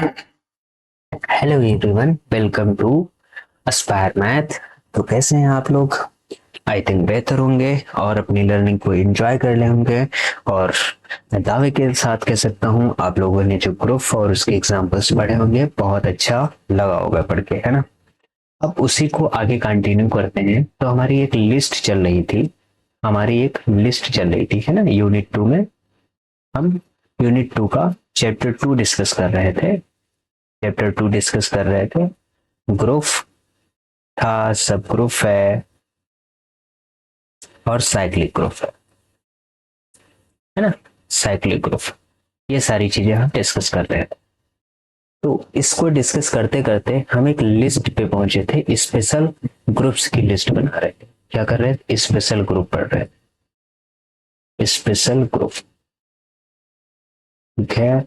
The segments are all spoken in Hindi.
Hello everyone, welcome to Aspire Math. तो कैसे हैं आप लोग? आई थिंक बेहतर होंगे और अपनी लर्निंग को एंजॉय कर रहे होंगे। और मैं दावे के साथ कह सकता हूं आप लोगों ने जो ग्रुप और उसके एग्जांपल्स पढ़े होंगे बहुत अच्छा लगा होगा पढ़ के, है ना। अब उसी को आगे कंटिन्यू करते हैं। तो हमारी एक लिस्ट चल रही थी, है ना। यूनिट 2 में हम यूनिट 2 का चैप्टर 2 डिस्कस कर रहे थे। ग्रुप था, सब ग्रुप और साइक्लिक ग्रुप है ना। साइक्लिक ग्रुप, ये सारी चीजें हम डिस्कस कर रहे थे। तो इसको डिस्कस करते करते हम एक लिस्ट पे पहुंचे थे। स्पेशल ग्रुप्स की लिस्ट बना रहे थे। क्या कर रहे थे? स्पेशल ग्रुप पढ़ रहे थे। स्पेशल ग्रुप, ठीक है।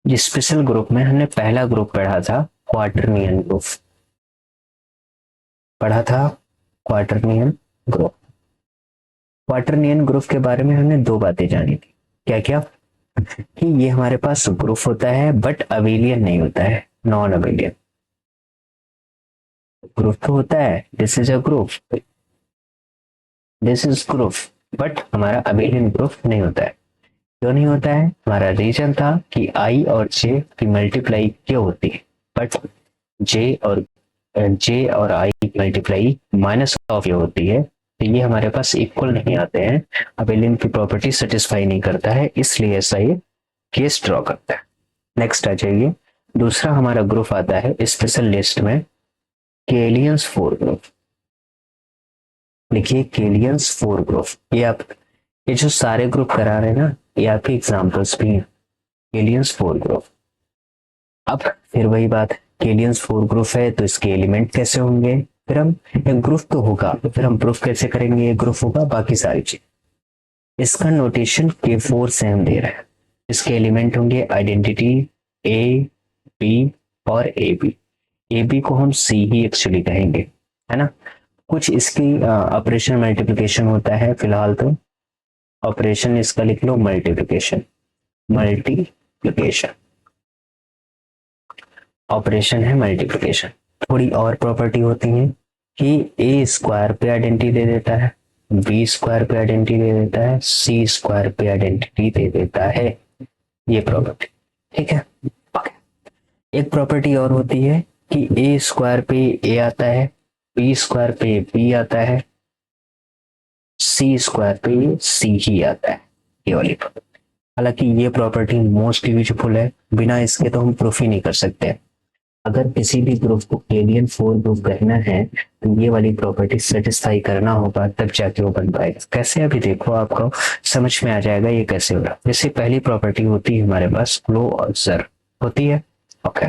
जिस स्पेशल ग्रुप में हमने पहला ग्रुप पढ़ा था क्वार्टरनियन ग्रुप, पढ़ा था क्वार्टरनियन ग्रुप। क्वार्टरनियन ग्रुप के बारे में हमने दो बातें जानी थी। क्या क्या? कि ये हमारे पास ग्रुप होता है बट अबेलियन नहीं होता है, नॉन अबेलियन। ग्रुप तो होता है, this is a group, this is group, but हमारा अबेलियन ग्रुप नहीं होता है। क्यों नहीं होता है? हमारा रीजन था कि आई और जे की मल्टीप्लाई क्यों होती है, बट जे और आई की मल्टीप्लाई माइनस ऑफ ये होती है। तो ये हमारे पास इक्वल नहीं आते हैं, अबेलियन की प्रॉपर्टी सेटिस्फाई नहीं करता है, इसलिए ऐसा ये केस ड्रॉ करता है। नेक्स्ट आ जाइए। दूसरा हमारा ग्रुप आता है स्पेशल लिस्ट में केलियंस फोर ग्रुप। देखिए केलियंस फोर ग्रुप, ये जो सारे ग्रुप करा रहे हैं ना, ये आपके एग्जाम्पल्स भी हैं। केलियंस फोर ग्रुप। अब फिर वही बात, केलियंस फोर ग्रुप है तो इसके एलिमेंट कैसे होंगे? फिर हम, एक ग्रुप तो होगा, फिर हम प्रूफ कैसे करेंगे ये ग्रुप होगा, बाकी सारी चीज। इसका नोटेशन K4 से हम दे रहे हैं। इसके एलिमेंट होंगे आइडेंटिटी ए, बी और ए बी। ए बी को हम सी ही एक्चुअली कहेंगे, है ना। कुछ इसकी ऑपरेशन मल्टीप्लिकेशन होता है, फिलहाल तो ऑपरेशन इसका लिख लो मल्टीप्लिकेशन। मल्टीप्लिकेशन ऑपरेशन है मल्टीप्लिकेशन। थोड़ी और प्रॉपर्टी होती है कि ए स्क्वायर पे आइडेंटिटी दे देता है, बी स्क्वायर पे आइडेंटिटी दे देता है, सी स्क्वायर पे आइडेंटिटी दे देता है। ये प्रॉपर्टी, ठीक है। एक प्रॉपर्टी और होती है कि ए स्क्वायर पे ए आता है, बी स्क्वायर पे बी आता है, सी स्क्वायर पे सी ही आता है, ये वाली प्रॉपर्टी। हालांकि ये प्रॉपर्टी मोस्ट यूजफुल है, बिना इसके तो हम प्रूफ ही नहीं कर सकते। अगर किसी भी ग्रुप को एलियन फोर ग्रुप कहना है तो ये वाली प्रॉपर्टी सेटिस्फाई करना होगा, तब जाके वो बन पाएगा। कैसे? अभी देखो, आपको समझ में आ जाएगा ये कैसे होगा। जैसे पहली प्रॉपर्टी होती है हमारे पास क्लोजर, होती है। ओके,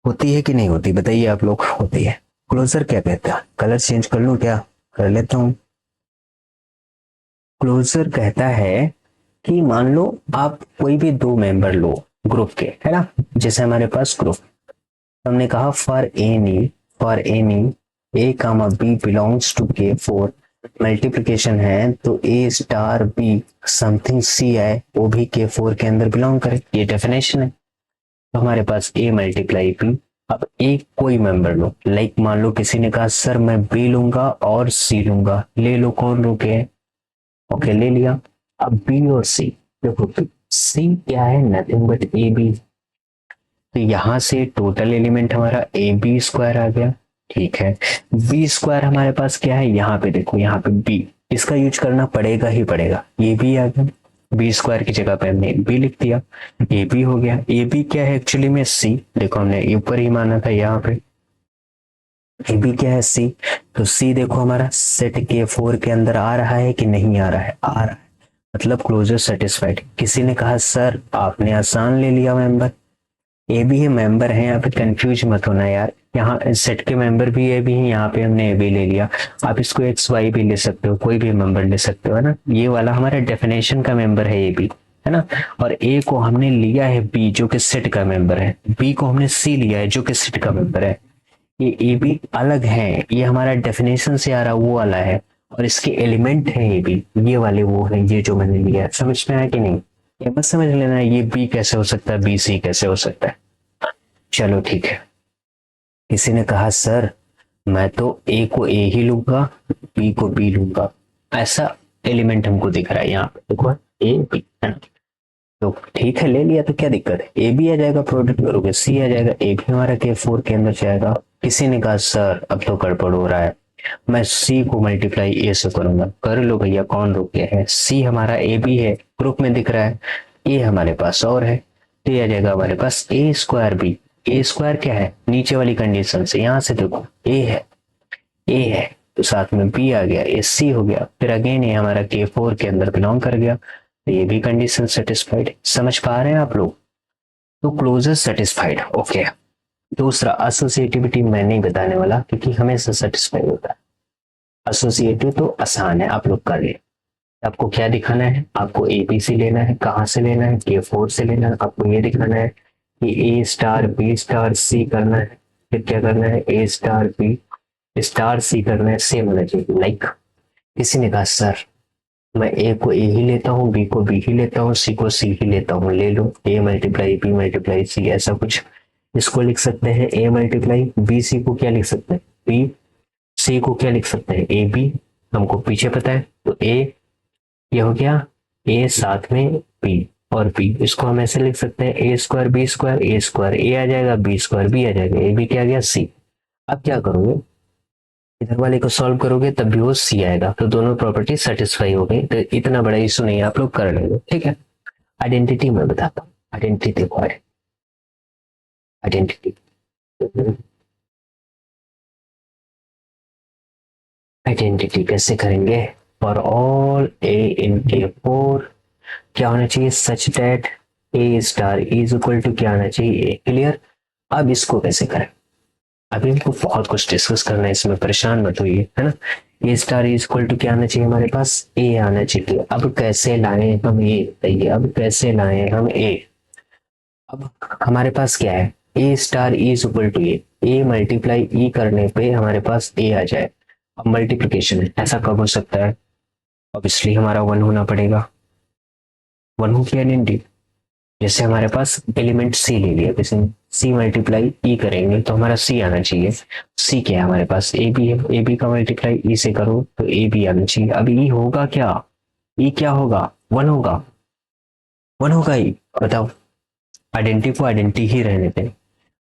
होती है कि नहीं होती बताइए आप लोग? होती है। क्लोजर क्या कहता है? कलर चेंज कर लूं क्या? कर लेता हूं। क्लोजर कहता है कि मान लो आप कोई भी दो मेंबर लो ग्रुप के, है ना। जैसे हमारे पास ग्रुप, हमने कहा for any A comma B belongs to K4, multiplication है तो A star B something C है वो भी K4 के अंदर बिलोंग करे, ये डेफिनेशन है। तो हमारे पास ए मल्टीप्लाई बी। अब एक कोई मेंबर लो, लाइक मान लो किसी ने कहा सर मैं बी लूंगा और सी लूंगा, ले लो, कौन लोगे? ओके, ले लिया। अब बी और सी, देखो सी क्या है? Nothing but A B. तो यहां से टोटल एलिमेंट हमारा ए बी स्क्वायर आ गया, ठीक है। बी स्क्वायर हमारे पास क्या है? यहाँ पे देखो, यहाँ पे बी, इसका यूज करना पड़ेगा ही पड़ेगा। ये भी आ गया, बी स्क्वायर की जगह पे हमने बी लिख दिया, ए बी हो गया। ए बी क्या है एक्चुअली में? सी। देखो हमने ऊपर ही माना था, यहाँ पे ए बी क्या है? सी। तो सी देखो हमारा सेट K4 के अंदर आ रहा है कि नहीं आ रहा है? आ रहा है, मतलब क्लोजर सेटिस्फाइड। किसी ने कहा सर आपने आसान ले लिया मेंबर, ए बी है, मेंबर है, यहाँ पे कंफ्यूज मत होना यार। यहाँ सेट के मेंबर भी ए बी है, यहाँ पे हमने ए बी ले लिया। आप इसको एक्स वाई भी ले सकते हो, कोई भी मेंबर ले सकते हो, है ना। ये वाला हमारा डेफिनेशन का मेंबर है ए बी, है ना। और ए को हमने लिया है बी जो कि सेट का मेंबर है, बी को हमने सी लिया है जो कि सेट का मेंबर है। ये ए बी अलग है, ये हमारा डेफिनेशन से आ रहा वो वाला है, और इसके एलिमेंट है ए बी, ये वाले वो है, ये जो मैंने लिया है। समझ में आया कि नहीं? ये मत समझ लेना ये बी कैसे हो सकता है, बी सी कैसे हो सकता है। चलो ठीक है। किसी ने कहा सर मैं तो ए को ए ही लूंगा, बी को बी लूंगा, ऐसा एलिमेंट हमको दिख रहा है यहाँ पे, देखो ए बी है ना। तो ठीक है ले लिया, तो क्या दिक्कत है, ए बी आ जाएगा, प्रोडक्ट करोगे सी आ जाएगा, ए भी हमारा के फोर के अंदर जाएगा। किसी ने कहा सर अब तो गड़बड़ हो रहा है, मैं सी को मल्टीप्लाई ए से करूंगा। कर लो भैया, कौन रुक गया है, सी हमारा ए बी है, ग्रुप में दिख रहा है, ए हमारे पास और है, तो ये आ जाएगा हमारे पास ए स्क्वायर बी। ए स्क्वायर क्या है, नीचे वाली कंडीशन से, यहां से देखो ए है तो साथ में बी आ गया, ए सी हो गया, फिर अगेन ये हमारा के फोर के अंदर बिलोंग कर गया, तो ये भी कंडीशन सेटिस्फाइड। समझ पा रहे हैं आप लोग, तो क्लोजेस्ट सेटिस्फाइड। ओके, दूसरा एसोसिएटिविटी मैं नहीं बताने वाला क्योंकि हमेशा सेटिस्फाइड होता है। एसोसिएटिव तो आसान है, आप लोग कर ले। आपको क्या दिखाना है, आपको एबीसी लेना है, कहां से लेना है, के फोर से लेना है, आपको ये दिखाना है कि a star B star c करना है, फिर क्या करना है, a star B star c करना है, सेम होना चाहिए। लाइक किसी ने कहा सर मैं ए को ए ही लेता हूँ, बी को बी ही लेता हूँ, सी को सी ही लेता हूँ, ले लो A multiply B multiply C, ऐसा कुछ। इसको लिख सकते हैं ए मल्टीप्लाई बी सी को क्या लिख सकते हैं, बी सी को क्या लिख सकते हैं, ए बी, हमको पीछे पता है, तो ए ये हो गया, ए साथ में बी और बी, इसको हम ऐसे लिख सकते हैं ए स्क्वायर बी स्क्वायर, ए स्क्वायर ए आ जाएगा, बी स्क्वायर बी आ जाएगा, ए बी क्या आ गया सी। अब क्या करोगे, इधर वाले को सॉल्व करोगे तब भी वो सी आएगा, तो दोनों प्रॉपर्टी सेटिस्फाई हो गई, तो इतना बड़ा इशू नहीं है, आप लोग कर लेंगे। ठीक है, आइडेंटिटी मैं बताता हूँ, आइडेंटिटी देखो, आइडेंटिटी आइडेंटिटी कैसे करेंगे, फॉर ऑल ए इन के फोर क्या होना चाहिए, such that A star is equal to क्या आना चाहिए, ए। क्लियर। अब इसको कैसे करें, अभी हमको बहुत कुछ डिस्कस करना है, इसमें परेशान मत होइए, है ना। ए स्टार इज इक्वल टू क्या आना चाहिए, हमारे पास ए आना चाहिए। अब कैसे लाएं हम ए, बताइए, अब कैसे लाएं हम ए। अब हमारे पास क्या है, a star is equal to a multiply e करने पे हमारे पास ए आ जाए। अब मल्टीप्लीकेशन है, ऐसा कब हो सकता है, ऑब्वियसली हमारा वन होना पड़ेगा, वन हो गया आइडेंटिटी। जैसे हमारे पास एलिमेंट सी ले लिया, जैसे सी मल्टीप्लाई ई करेंगे तो हमारा सी आना चाहिए। सी क्या है हमारे पास, ए बी है, ए बी का मल्टीप्लाई ई से करो तो ए बी आना चाहिए। अब ई होगा क्या, ई क्या होगा, वन होगा, वन होगा ई, बताओ। आइडेंटिटी को आइडेंटिटी ही रहने दें,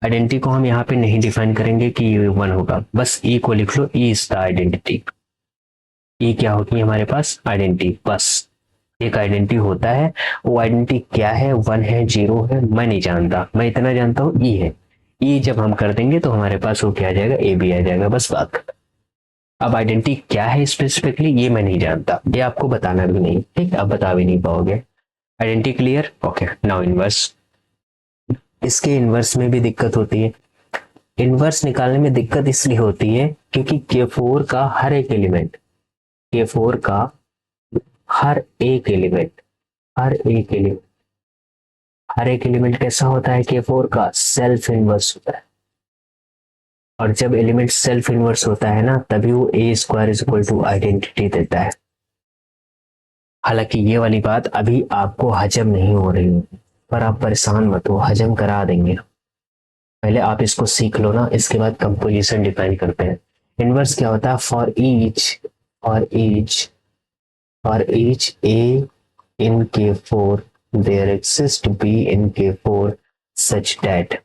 आइडेंटिटी को हम यहाँ पे नहीं डिफाइन करेंगे कि ये वन होगा, बस ई को लिख लो, ई इज द आइडेंटिटी। ई क्या होगी हमारे पास, आइडेंटिटी, बस एक आइडेंटिटी होता है, वो आइडेंटिटी क्या है, वन है जीरो है मैं नहीं जानता, मैं इतना जानता हूँ ई है। ई जब हम कर देंगे तो हमारे पास वो क्या आ जाएगा, ए बी आ जाएगा, बस बात। अब आइडेंटिटी क्या है स्पेसिफिकली ये मैं नहीं जानता, ये आपको बताना भी नहीं, ठीक, आप बता भी नहीं पाओगे। Identity clear, okay. Now inverse, इसके इनवर्स में भी दिक्कत होती है। इनवर्स निकालने में दिक्कत इसलिए होती है क्योंकि के फोर का हर एक एलिमेंट, के फोर का हर एक एलिमेंट, हर एक एलिमेंट, हर एक एलिमेंट कैसा होता है, के फोर का सेल्फ इनवर्स होता है। और जब एलिमेंट सेल्फ इनवर्स होता है ना, तभी वो a square is equal to identity देता है। हालांकि ये वाली बात अभी आपको हजम नहीं हो रही है, पर आप परेशान मत हो, हजम करा देंगे। पहले आप इसको सीख लो ना, इसके बाद कंपोजिशन डिफाइन करते हैं। इनवर्स क्या होता है, for each, for each, for each A in K4 there exists B in K4 such that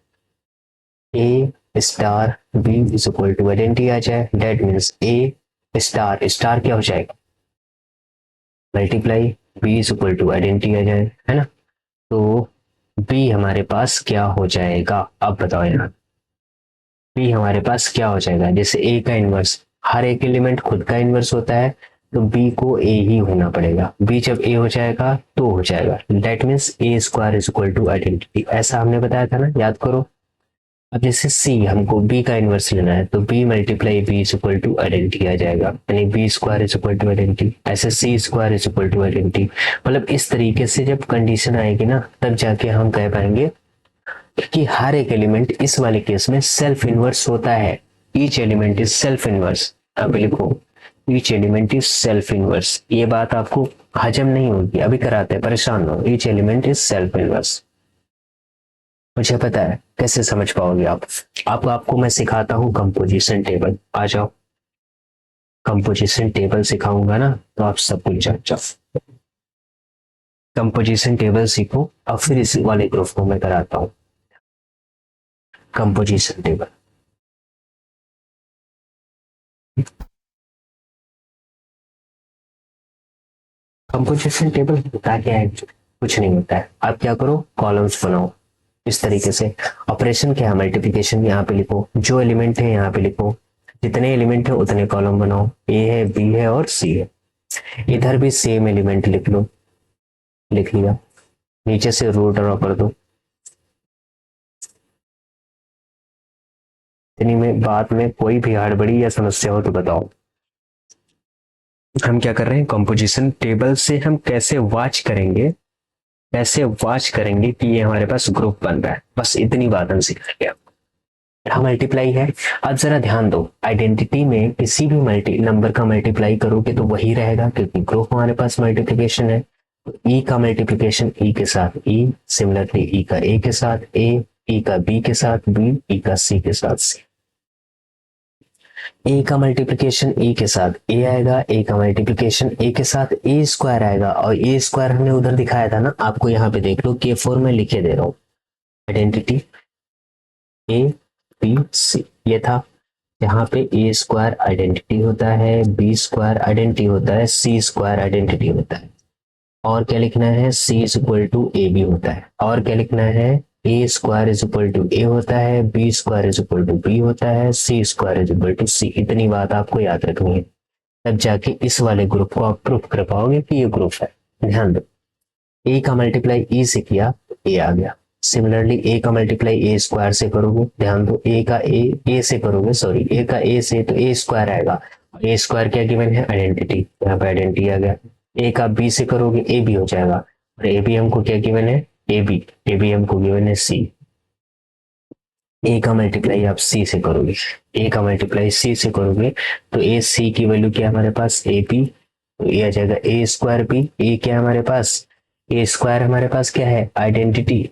A star B is equal to identity आ जाए, that means A star, star क्या हो जाएगा, multiply B is equal to identity आ जाए, है ना। तो B हमारे पास क्या हो जाएगा, अब बताओ यहाँ, B हमारे पास क्या हो जाएगा, जैसे A का इनवर्स, हर एक एलिमेंट खुद का इनवर्स होता है, तो B को A ही होना पड़ेगा, B जब A हो जाएगा तो हो जाएगा, that means A square is equal to identity, ऐसा हमने बताया था ना, याद करो। अब जैसे C हमको B का इनवर्स लेना है, तो B multiply B is equal to identity आ जाएगा, यानी B square is equal to identity, ऐसे C square is equal to identity. मतलब इस तरीके से जब कंडीशन आएगी ना, तब जाके हम कह पाएंगे कि हर एक एलिमेंट इस वाले केस में सेल्फ इनवर्स होता है, each element is self inverse. अब लिखो each element is self inverse, ये बात आपको हजम नहीं होगी, अभी कराते हैं, परेशान हो, each element is self inverse. मुझे पता है कैसे समझ पाओगे आप। आपको मैं सिखाता हूँ कंपोजिशन टेबल। आ जाओ, कंपोजिशन टेबल सिखाऊंगा ना तो आप सब कुछ जान जाओ। कंपोजिशन टेबल सीखो और फिर इस वाले ग्रुप को मैं कराता हूँ कंपोजिशन टेबल। कंपोजिशन टेबल होता क्या है? कुछ नहीं होता है। आप क्या करो, कॉलम्स बनाओ इस तरीके से। ऑपरेशन क्या है, मल्टीप्लिकेशन यहाँ पे लिखो, जो एलिमेंट है यहाँ पे लिखो, जितने एलिमेंट है उतने कॉलम बनाओ। ए है, बी है और सी है। इधर भी सेम एलिमेंट लिख लो, लिख लिया। नीचे से रो ड्रॉ कर दो। इतनी में बात में कोई भी हड़बड़ी या समस्या हो तो बताओ। हम क्या कर रहे हैं, कंपोजिशन टेबल से हम कैसे वॉच करेंगे, कैसे वॉच करेंगे कि ये हमारे पास ग्रुप बन रहा है, बस इतनी बात हम सीखेंगे। यहाँ मल्टीप्लाई है। अब जरा ध्यान दो, आइडेंटिटी में किसी भी मल्टी नंबर का मल्टीप्लाई करोगे तो वही रहेगा, क्योंकि ग्रुप हमारे पास मल्टीप्लिकेशन है। ई का मल्टीप्लिकेशन ई के साथ ई, सिमिलरली ई का ए के साथ ए, ई का बी के साथ बी, ई का सी के साथ सी। ए का मल्टीप्लिकेशन ए के साथ ए आएगा, ए का मल्टीप्लिकेशन ए के साथ ए स्क्वायर आएगा, और ए स्क्वायर हमने उधर दिखाया था ना, आपको यहाँ पे देख लो K4 में लिखे दे रहा हूँ। आइडेंटिटी ए बी सी ये था, यहाँ पे ए स्क्वायर आइडेंटिटी होता है, बी स्क्वायर आइडेंटिटी होता है, सी स्क्वायर आइडेंटिटी होता है। और क्या लिखना है, c is equal to A b होता है। और क्या लिखना है, a square is equal to a होता है, b square is equal to b होता है, c square is equal to c. इतनी बात आपको याद रखनी है, तब जाके इस वाले ग्रुप को आप प्रूफ कर पाओगे कि ये ग्रुप है। ध्यान दो, ए का मल्टीप्लाई ई से किया तो ए आ गया। सिमिलरली ए का मल्टीप्लाई ए स्क्वायर से करोगे, ध्यान दो, ए से करोगे, सॉरी ए का ए से तो ए स्क्वायर आएगा। ए स्क्वायर क्या गिवन है, आइडेंटिटी, यहाँ पे आइडेंटिटी आ गया। ए का बी से करोगे ए बी हो जाएगा, और ए बी हमको क्या गिवन है, ए बी हमको गिवन है सी। ए का मल्टीप्लाई आप सी से करोगे, ए का मल्टीप्लाई सी से करोगे तो ए सी की वैल्यू क्या है हमारे पास, ए पी, तो ये आ जाएगा ए स्क्वायर पी। ए क्या है हमारे पास, ए स्क्वायर हमारे पास क्या है, आइडेंटिटी।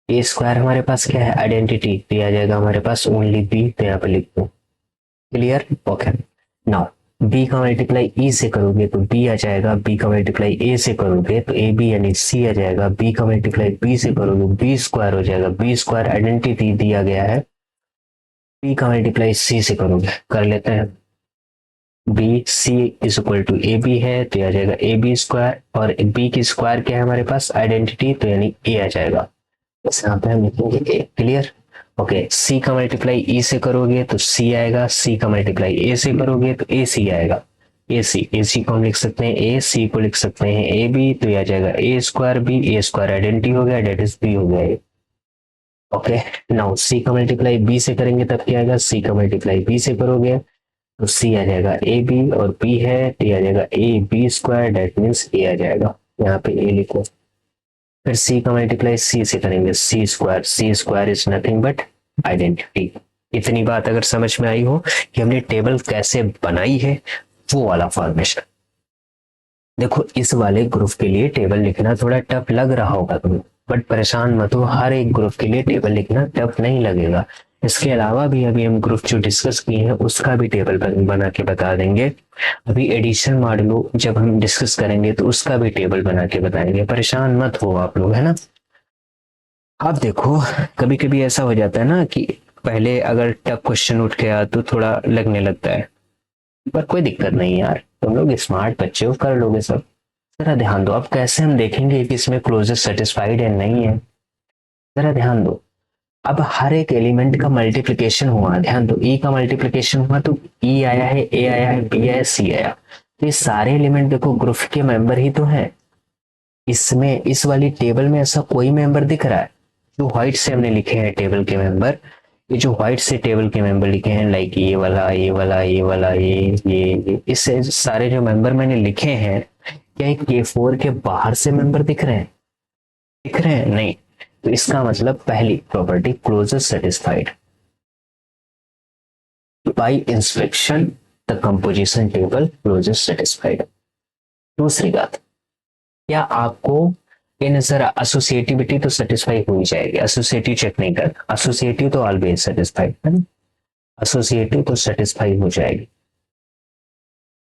ए स्क्वायर हमारे पास क्या है, आइडेंटिटी, तो ये आ जाएगा हमारे पास ओनली बी, तो यहाँ पे लिख दो। Clear, okay. नाउ बी का मल्टीप्लाई ई से करोगे तो बी आ जाएगा, बी का मल्टीप्लाई ए से करोगे तो ए बी यानी सी आ जाएगा, बी का मल्टीप्लाई बी से करोगे बी स्क्वायर हो जाएगा, बी स्क्वायर आइडेंटिटी दिया गया है। बी का मल्टीप्लाई सी से करोगे, कर लेते हैं। B C is equal to A B है तो आ जाएगा ए बी स्क्वायर, और बी की स्क्वायर क्या है हमारे पास, आइडेंटिटी, तो यानी ए आ जाएगा। इस यहाँ पे हम लिखेंगे ए। Clear, okay. सी का मल्टीप्लाई ई से करोगे तो सी आएगा, सी का मल्टीप्लाई ए से करोगे तो ए सी आएगा। ए सी को हम लिख सकते हैं ए, सी को लिख सकते हैं ए बी, तो यह आ जाएगा ए स्क्वायर बी, ए स्क्वायर आइडेंटिटी हो गया, डेट इज बी हो गया। ओके, नाउ सी का मल्टीप्लाई बी से करेंगे तब क्या आएगा, सी का मल्टीप्लाई बी से करोगे तो सी आ जाएगा ए बी, और बी है तो आ जाएगा A B square, that means a आ जाएगा। यहाँ पे ए लिखो। फिर सी का मल्टीप्लाई सी से करेंगे, c square is nothing but identity. इतनी बात अगर समझ में आई हो कि हमने टेबल कैसे बनाई है, वो वाला फॉर्मेशन। देखो इस वाले ग्रुप के लिए टेबल लिखना थोड़ा टफ लग रहा होगा तुम्हें, बट परेशान मत हो, हर एक ग्रुप के लिए टेबल लिखना टफ नहीं लगेगा। इसके अलावा भी अभी हम ग्रुप जो डिस्कस किए हैं उसका भी टेबल बना के बता देंगे। अभी एडिशन मॉडलो जब हम डिस्कस करेंगे तो उसका भी टेबल बना के बताएंगे, परेशान मत हो आप लोग, है ना। आप देखो कभी कभी ऐसा हो जाता है ना कि पहले अगर टफ क्वेश्चन उठ गया तो थोड़ा लगने लगता है, पर कोई दिक्कत नहीं यार, तुम लोग स्मार्ट बच्चे हो, कर लोगे सब। जरा ध्यान दो, अब कैसे हम देखेंगे कि इसमें क्लोजेस्ट सेटिस्फाइड है नहीं है। जरा ध्यान दो, अब हर एक एलिमेंट का मल्टीप्लिकेशन हुआ, ध्यान दो, ई का मल्टीप्लिकेशन हुआ तो ई आया है, ए आया है, बी आया, सी आया, तो ये सारे एलिमेंट देखो ग्रुप के मेंबर ही तो है। इसमें इस वाली टेबल में ऐसा कोई मेंबर दिख रहा है जो व्हाइट से हमने लिखे हैं टेबल के मेंबर, ये जो व्हाइट से टेबल के मेंबर लिखे हैं, लाइक ये वाला, ये वाला, ये वाला, ये इससे सारे जो मेंबर मैंने लिखे हैं, क्या K4 के बाहर से मेंबर दिख रहे हैं, दिख रहे हैं नहीं, तो इसका मतलब पहली property closest satisfied, bye inspection the composition table closest satisfied. दूसरी बात, क्या आपको इन सर एसोसिएटिविटी तो सेटिस्फाई हो ही जाएगी, एसोसिएटिव चेक नहीं करना, एसोसिएटिव तो ऑलवेज सेटिस्फाइड है ना, एसोसिएटिव तो सेटिस्फाई हो जाएगी।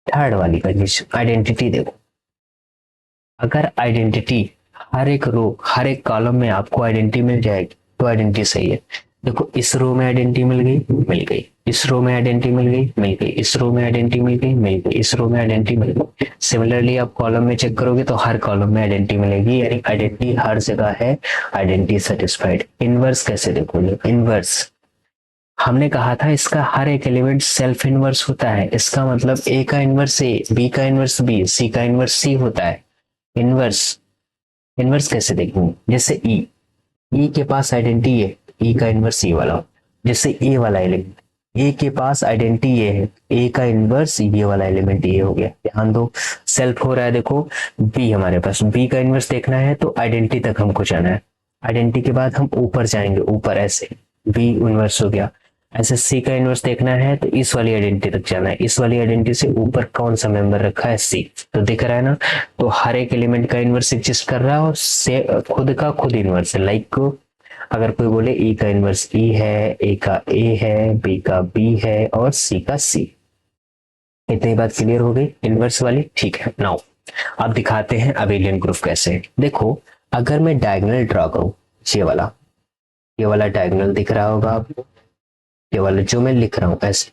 थर्ड वाली कंडीशन आइडेंटिटी देखो, अगर आइडेंटिटी हर एक रो हर एक कॉलम में आपको आइडेंटिटी मिल जाएगी तो आइडेंटिटी सही है। देखो इस रो में आइडेंटिटी मिल गई, इस रो में आइडेंटिटी मिल गई, इस रो में आइडेंटिटी मिल गई, इस रो में आइडेंटिटी मिल गई। सिमिलरली आप कॉलम में चेक करोगे तो हर कॉलम में आइडेंटिटी मिलेगी, यानी आइडेंटिटी हर जगह है, आइडेंटिटी सेटिस्फाइड। इनवर्स कैसे देखोगे, इनवर्स हमने कहा था इसका हर एक एलिमेंट सेल्फ इनवर्स होता है, इसका मतलब ए का इनवर्स ए, बी का इनवर्स बी, सी का इनवर्स सी होता है। इनवर्स इनवर्स कैसे देखेंगे, जैसे ई के पास आइडेंटिटी है, ई का इनवर्स ई वाला, जैसे ए वाला एलिमेंट ए के पास आइडेंटिटी ये है, ए का इनवर्स ये वाला एलिमेंट ये हो गया। ध्यान दो सेल्फ हो रहा है, देखो बी हमारे पास, बी का इनवर्स देखना है तो आइडेंटिटी तक हमको जाना है, आइडेंटिटी के बाद हम ऊपर जाएंगे, ऊपर ऐसे बी इनवर्स हो गया। ऐसे सी का इनवर्स देखना है तो इस वाली आइडेंटिटी तक जाना है, इस वाली आइडेंटिटी से ऊपर कौन सा मेंबर रखा है, सी, तो दिख रहा है ना। तो हर एक एलिमेंट का इनवर्स एग्जिस्ट कर रहा है और से खुद का खुद इनवर्स है। लाइक अगर कोई बोले ई का इनवर्स ई है, ए का ए है, बी का बी है और सी का सी। इतनी बात क्लियर हो गई इनवर्स वाली, ठीक है। नाउ अब दिखाते हैं अबेलियन ग्रुप कैसे। देखो अगर मैं डायगोनल ड्रॉ करूं, ये वाला डायगोनल दिख रहा होगा आपको, ये वाला जो मैं लिख रहा हूं ऐसे,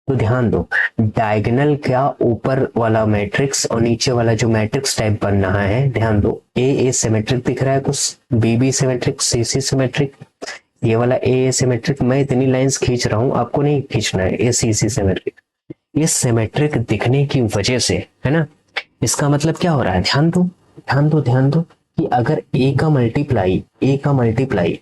तो ध्यान दो डायगोनल क्या ऊपर वाला मैट्रिक्स और नीचे वाला जो मैट्रिक्स टाइप बन रहा है, ध्यान दो ए सिमेट्रिक दिख रहा है कुछ, बी सिमेट्रिक, सी सिमेट्रिक, ये वाला ए सिमेट्रिक। मैं इतनी लाइंस खींच रहा हूं, आपको नहीं खींचना है, ए सी सिमेट्रिक। ये सिमेट्रिक दिखने की वजह से है ना, इसका मतलब क्या हो रहा है, ध्यान दो कि अगर ए का मल्टीप्लाई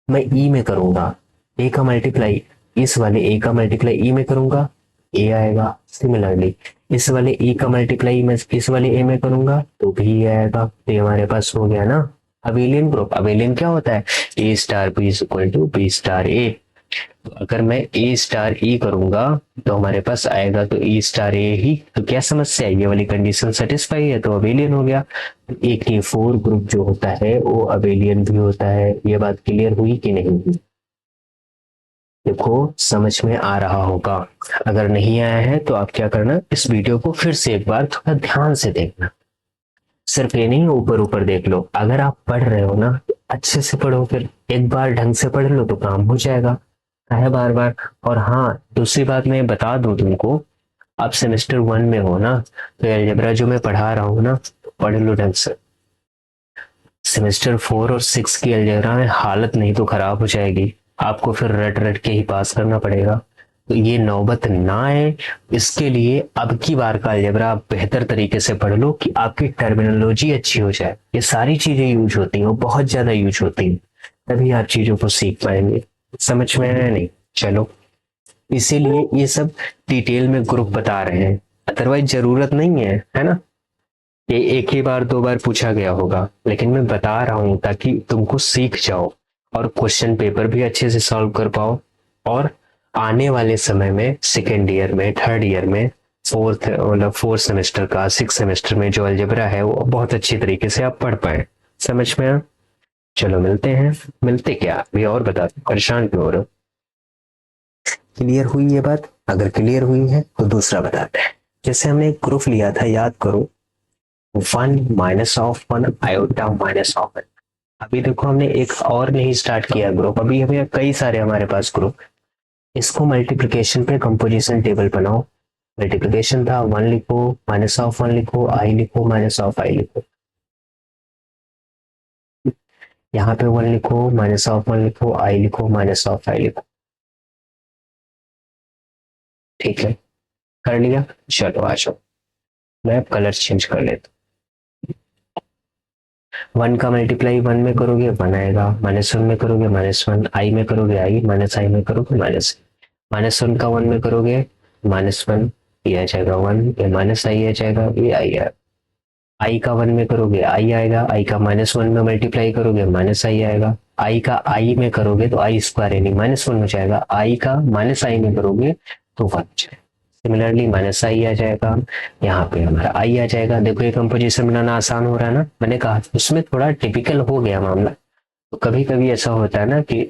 मैं ई में करूंगा, ए का मल्टीप्लाई इस वाले ए का मल्टीप्लाई ई में करूंगा, ए आएगा। सिमिलरली इस वाले ई का मल्टीप्लाई मैं इस वाले ए में करूंगा तो भी आएगा। तो ये हमारे पास हो गया ना अबेलियन ग्रुप। अबेलियन क्या होता है, a star b is equal to b star a. तो अगर मैं ए स्टार ई करूंगा तो हमारे पास आएगा तो ए स्टार ए ही। तो क्या समस्या है, ये वाली कंडीशन सेटिस्फाई है तो अबेलियन हो गया। एक ही फोर ग्रुप जो होता है वो अबेलियन भी होता है। ये बात क्लियर हुई कि नहीं हुई, देखो समझ में आ रहा होगा। अगर नहीं आया है तो आप क्या करना, इस वीडियो को फिर से एक बार थोड़ा ध्यान से देखना, सिर्फ ये नहीं ऊपर ऊपर देख लो। अगर आप पढ़ रहे हो ना तो अच्छे से पढ़ो, फिर एक बार ढंग से पढ़ लो तो काम हो जाएगा, है बार बार। और हाँ दूसरी बात मैं बता दूं तुमको, आप सेमेस्टर 1 में हो ना तो अलजेब्रा जो मैं पढ़ा रहा हूँ ना तो पढ़ लो ढंग से। सेमेस्टर 4 और 6 की अलजेब्रा में हालत नहीं तो खराब हो जाएगी, आपको फिर रट रट के ही पास करना पड़ेगा। तो ये नौबत ना आए इसके लिए अब की बार का अलजेब्रा आप बेहतर तरीके से पढ़ लो कि आपकी टर्मिनोलॉजी अच्छी हो जाए। ये सारी चीजें यूज होती हैं, वो बहुत ज्यादा यूज होती हैं, तभी आप चीजों को सीख पाएंगे। समझ में आया नहीं, चलो इसीलिए ये सब डिटेल में ग्रुप बता रहे हैं, अदरवाइज जरूरत नहीं है ना। ये एक ही बार दो बार पूछा गया होगा, लेकिन मैं बता रहा हूं ताकि तुमको सीख जाओ और क्वेश्चन पेपर भी अच्छे से सॉल्व कर पाओ। और आने वाले समय में सेकेंड ईयर में, थर्ड ईयर में, फोर्थ सेमेस्टर का, सिक्स सेमेस्टर में जो अलजेब्रा है वो बहुत अच्छी तरीके से आप पढ़ पाए। समझ में आ? चलो मिलते हैं, मिलते क्या अभी और बता, परेशान क्यों हो रहे हो। क्लियर हुई ये बात? अगर क्लियर हुई है तो दूसरा बताते हैं। जैसे हमने एक ग्रुप लिया था, याद करो, 1 minus of 1 iota minus of 1। अभी देखो हमने एक और नहीं स्टार्ट किया ग्रुप, अभी हमें कई सारे हमारे पास ग्रुप। इसको मल्टीप्लिकेशन पे कंपोजिशन टेबल बनाओ। मल्टीप्लिकेशन था 1 लिखो, माइनस ऑफ 1 लिखो, आई लिखो, माइनस ऑफ आई लिखो। यहाँ पे 1 लिखो, माइनस ऑफ 1 लिखो, आई लिखो, माइनस ऑफ आई लिखो। ठीक है, कर लिया। चलो आ जाओ, मैं कलर चेंज कर लेता हूँ। 1 का मल्टीप्लाई 1 में करोगे 1 आएगा, -1 में करोगे -1, आई में करोगे आई, माइनस आई में करोगे माइनस। -1 का 1 में करोगे -1, ये आ जाएगा 1, ये माइनस आई आ जाएगा, ये आई आएगा। आई का 1 में करोगे आई आएगा, आई का -1 में मल्टीप्लाई करोगे माइनस आई आएगा। आई का आई में करोगे तो आई स्क्वायर यानी -1 हो जाएगा, आई का माइनस आई में करोगे तो 1 हो जाएगा। सिमिलरली माइनस आई आ जाएगा, यहाँ पे हमारा आई आ जाएगा। देखो ये कंपोजिशन बनाना आसान हो रहा है ना, मैंने कहा उसमें थोड़ा टिपिकल हो गया मामला। तो कभी कभी ऐसा होता है ना कि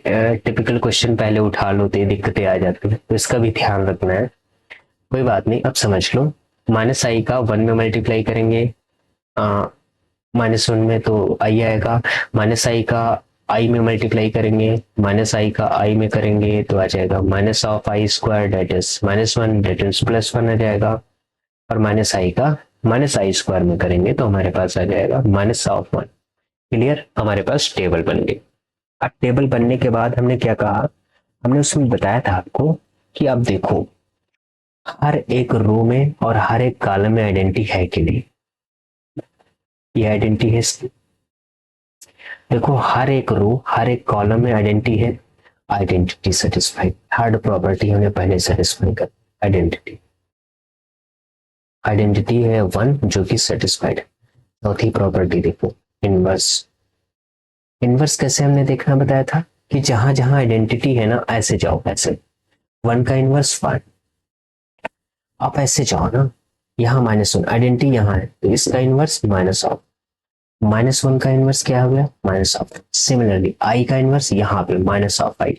टिपिकल क्वेश्चन पहले उठा लो तो दिक्कतें आ जाती है, तो इसका भी ध्यान रखना है। कोई बात नहीं, अब समझ लो। माइनस आई का 1 में मल्टीप्लाई करेंगे, -1 में तो आई आएगा। माइनस आई का आई में मल्टीप्लाई करेंगे, माइनस आई का आई में करेंगे तो आ जाएगा -(i²) that is -1 that is +1 आ जाएगा। और माइनस आई का -i² में करेंगे तो हमारे पास आ जाएगा -(1). क्लियर, हमारे पास टेबल बन गई। अब टेबल बनने के बाद हमने क्या कहा, हमने उसमें बताया था आपको कि अब देखो हर एक रो में और हर एक कॉलम में आइडेंटिटी है कि नहीं। ये आइडेंटिटी है, देखो हर एक रो हर एक कॉलम में आइडेंटिटी है, आइडेंटिटी सेटिस्फाइड। थर्ड प्रॉपर्टी हमने पहले सेटिस्फाई कर, आइडेंटिटी आइडेंटिटी है 1 जो कि सेटिस्फाइड। चौथी प्रॉपर्टी देखो इनवर्स। इनवर्स कैसे हमने देखना बताया था कि जहां जहां आइडेंटिटी है ना ऐसे जाओ, ऐसे 1 का इनवर्स 1, आप ऐसे जाओ ना, यहाँ -1 आइडेंटिटी यहाँ है तो इसका इनवर्स -(() -1 का इनवर्स क्या हो गया -()। सिमिलरली आई का इनवर्स यहाँ पे -(i),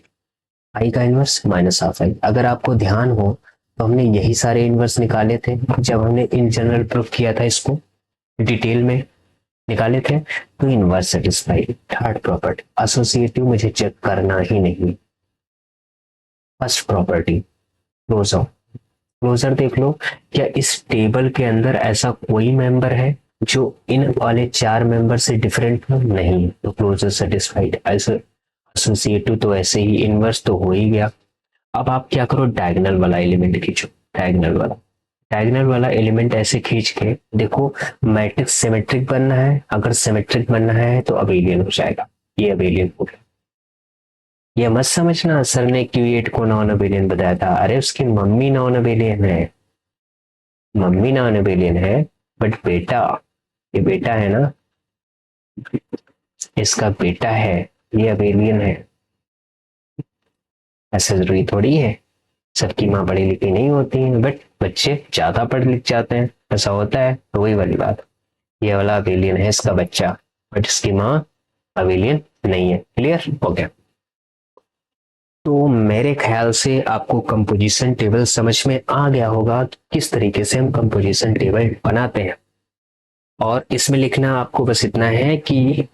आई का इनवर्स -(i). अगर आपको ध्यान हो तो हमने यही सारे इनवर्स निकाले थे जब हमने इन जनरल प्रूफ किया था, इसको डिटेल में निकाले थे। तो inverse satisfied. Third property associative मुझे चेक करना ही नहीं। First property closure. क्लोजर देख लो, क्या इस टेबल के अंदर ऐसा कोई मेंबर है जो इन वाले 4 मेंबर से डिफरेंट हो? नहीं, तो क्लोजर सेटिस्फाइड। ऐसे एसोसिएटिव तो ऐसे ही, इनवर्स तो हो ही गया। अब आप क्या करो, डायगोनल वाला एलिमेंट खींचो। डायगोनल वाला एलिमेंट ऐसे खींच के देखो, मैट्रिक्स सिमेट्रिक बनना है, अगर सिमेट्रिक बनना है तो अबेलियन हो जाएगा। ये अबेलियन हो गया। ये मत समझना सर ने Q8 को नॉन अबेलियन बताया था, अरे उसकी मम्मी नॉन अबेलियन है, मम्मी नॉन अबेलियन है, बट बेटा, ये बेटा है ना, इसका बेटा है, ये अबेलियन है। ऐसा जरूरी थोड़ी है, सबकी माँ पढ़ी लिखी नहीं होती है, बट बच्चे ज्यादा पढ़ लिख जाते हैं, ऐसा होता है। तो वही वाली बात, ये वाला अबेलियन है इसका बच्चा, बट इसकी माँ अबेलियन नहीं है। क्लियर हो गया। तो मेरे ख्याल से आपको कंपोजिशन टेबल समझ में आ गया होगा कि किस तरीके से हम कंपोजिशन टेबल बनाते हैं। और इसमें लिखना आपको बस इतना है कि